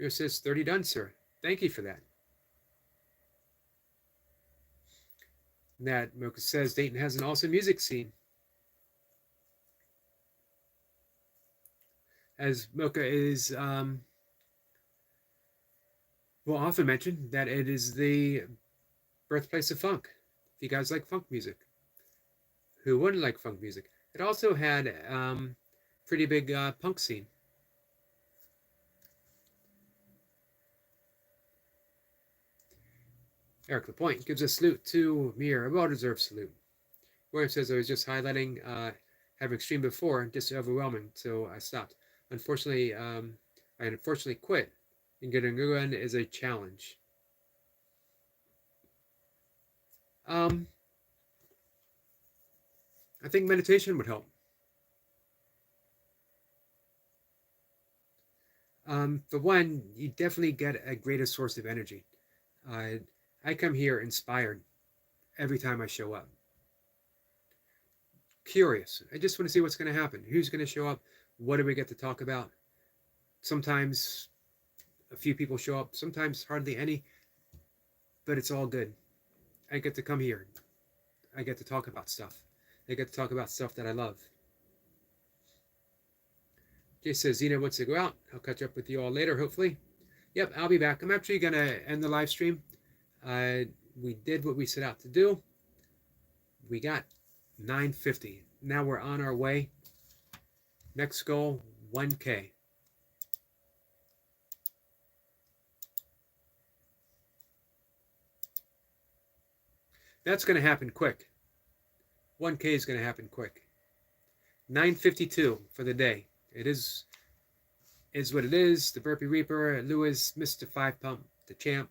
Mir says, 30 done, sir. Thank you for that. That Mocha says, Dayton has an awesome music scene. As Mocha is will often mention that it is the birthplace of funk. If you guys like funk music, who wouldn't like funk music? It also had pretty big punk scene. Eric Lapointe gives a salute to Mir, a well-deserved salute. William says, I was just highlighting having streamed before, just overwhelming, so I stopped. Unfortunately, I unfortunately quit, and getting a good one is a challenge. I think meditation would help. For one, you definitely get a greater source of energy. I come here inspired every time I show up. Curious. I just want to see what's going to happen. Who's going to show up? What do we get to talk about? Sometimes a few people show up, sometimes hardly any, but it's all good. I get to come here. I get to talk about stuff. I get to talk about stuff that I love. Jay says Zena wants to go out. I'll catch up with you all later, hopefully. Yep, I'll be back. I'm actually going to end the live stream. We did what we set out to do. We got 950. Now we're on our way. Next goal, 1K. That's going to happen quick. 1K is going to happen quick. 952 for the day. It is what it is. The Burpee Reaper, Lewis, Mr. 5 Pump, the champ.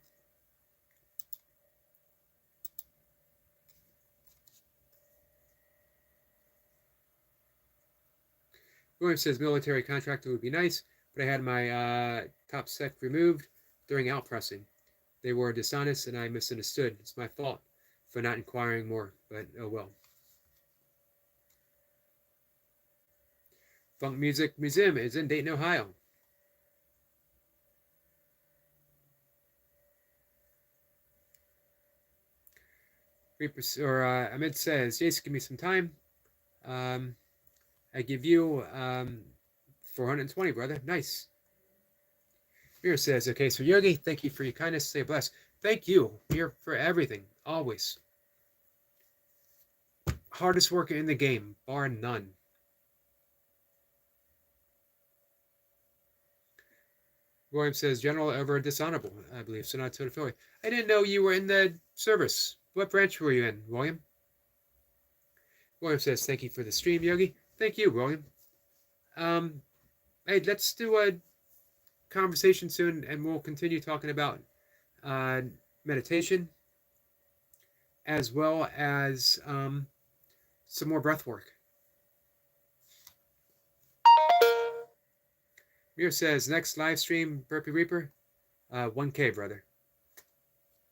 William says military contractor would be nice, but I had my top sec removed during outpressing. They were dishonest and I misunderstood. It's my fault for not inquiring more, but oh well. Funk Music Museum is in Dayton, Ohio. Ahmed says, Jason, give me some time. I give you 420, brother. Nice. Mir says, okay, so Yogi, thank you for your kindness. Stay blessed. Thank you, Mir, for everything. Always. Hardest worker in the game, bar none. William says, General over dishonorable, I believe. So not to Philly. I didn't know you were in the service. What branch were you in, William? William says, thank you for the stream, Yogi. Thank you, William. Hey, let's do a conversation soon, and we'll continue talking about meditation, as well as some more breath work. Mir says, next live stream, Burpee Reaper, 1K, brother.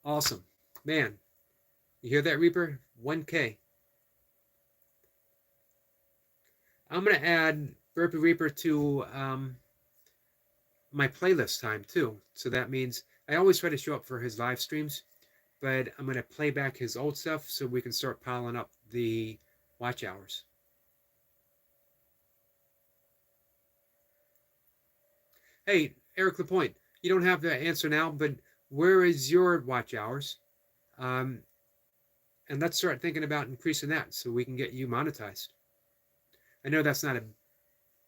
Awesome. Man, you hear that, Reaper? 1K. I'm going to add Burpee Reaper to my playlist time, too. So that means I always try to show up for his live streams, but I'm going to play back his old stuff so we can start piling up the watch hours. Hey, Eric LaPointe, you don't have the answer now, but where is your watch hours? And let's start thinking about increasing that so we can get you monetized. I know that's not a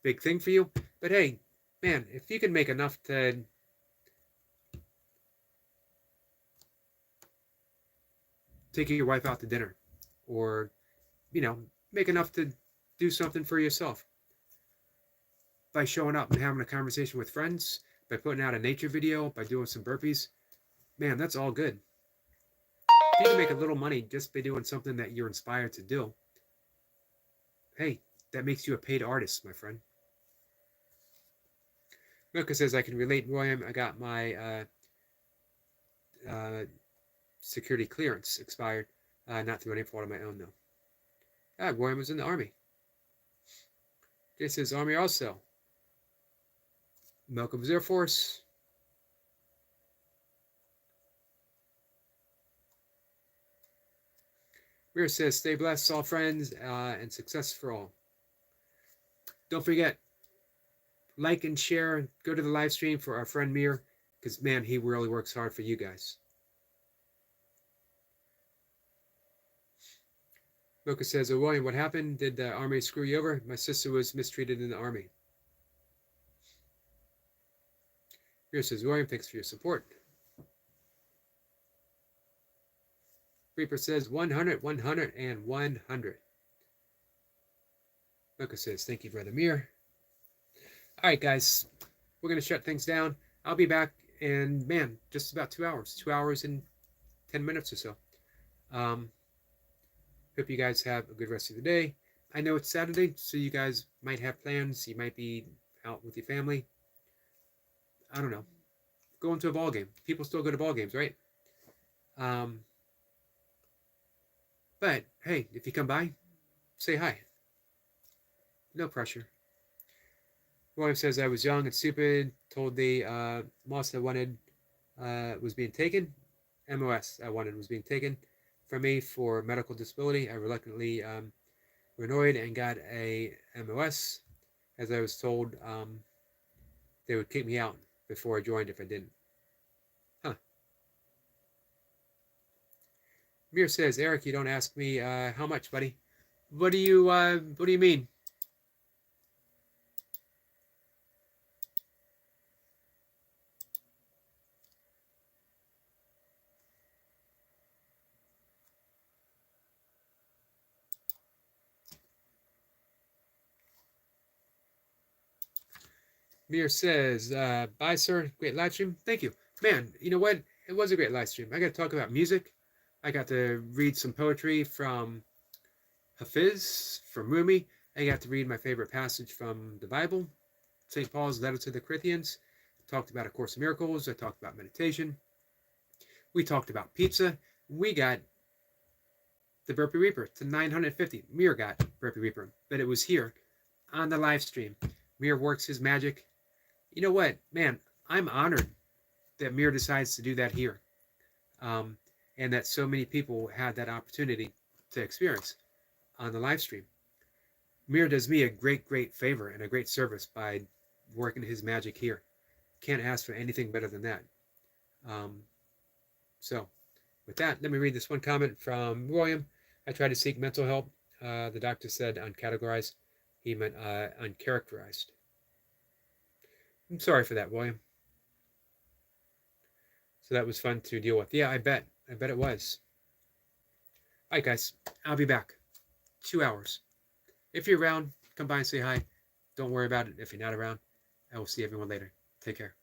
big thing for you, but hey, man, if you can make enough to take your wife out to dinner, or, you know, make enough to do something for yourself by showing up and having a conversation with friends, by putting out a nature video, by doing some burpees, man, that's all good. If you can make a little money just by doing something that you're inspired to do, hey, that makes you a paid artist, my friend. Milka says, I can relate, William. I got my security clearance expired, not through any fault of my own, though. God, William was in the Army. This is Army also. Malcolm was Air Force. Mir says, stay blessed, all friends, and success for all. Don't forget, like and share. Go to the live stream for our friend Mir, because, man, he really works hard for you guys. Mocha says, oh, William, what happened? Did the Army screw you over? My sister was mistreated in the Army. Mir says, William, thanks for your support. Reaper says 100, 100, and 100. Mocha says, thank you, Brother Mir. All right, guys, we're going to shut things down. I'll be back in, man, just about 2 hours. 2 hours and 10 minutes or so. Hope you guys have a good rest of the day. I know it's Saturday, so you guys might have plans. You might be out with your family. I don't know. Going to a ball game. People still go to ball games, right? Um, but hey, if you come by, say hi. No pressure. William says I was young and stupid. Told the moss I wanted was being taken. MOS I wanted was being taken from me for medical disability. I reluctantly reneged and got a MOS, as I was told they would kick me out before I joined if I didn't. Huh. Mir says, Eric, you don't ask me how much, buddy. What do you mean? Mir says, bye, sir. Great live stream. Thank you. Man, you know what? It was a great live stream. I got to talk about music. I got to read some poetry from Hafiz, from Rumi. I got to read my favorite passage from the Bible, St. Paul's letter to the Corinthians. I talked about A Course in Miracles. I talked about meditation. We talked about pizza. We got the Burpee Reaper to 950. Mir got Burpee Reaper, but it was here on the live stream. Mir works his magic. You know what, man? I'm honored that Mir decides to do that here, and that so many people had that opportunity to experience on the live stream. Mir does me a great favor and a great service by working his magic here. Can't ask for anything better than that. So, with that, let me read this one comment from William. I tried to seek mental help. The doctor said uncategorized. He meant uncharacterized. I'm sorry for that, William. So that was fun to deal with. Yeah, I bet. I bet it was. All right, guys. I'll be back. 2 hours. If you're around, come by and say hi. Don't worry about it if you're not around. I will see everyone later. Take care.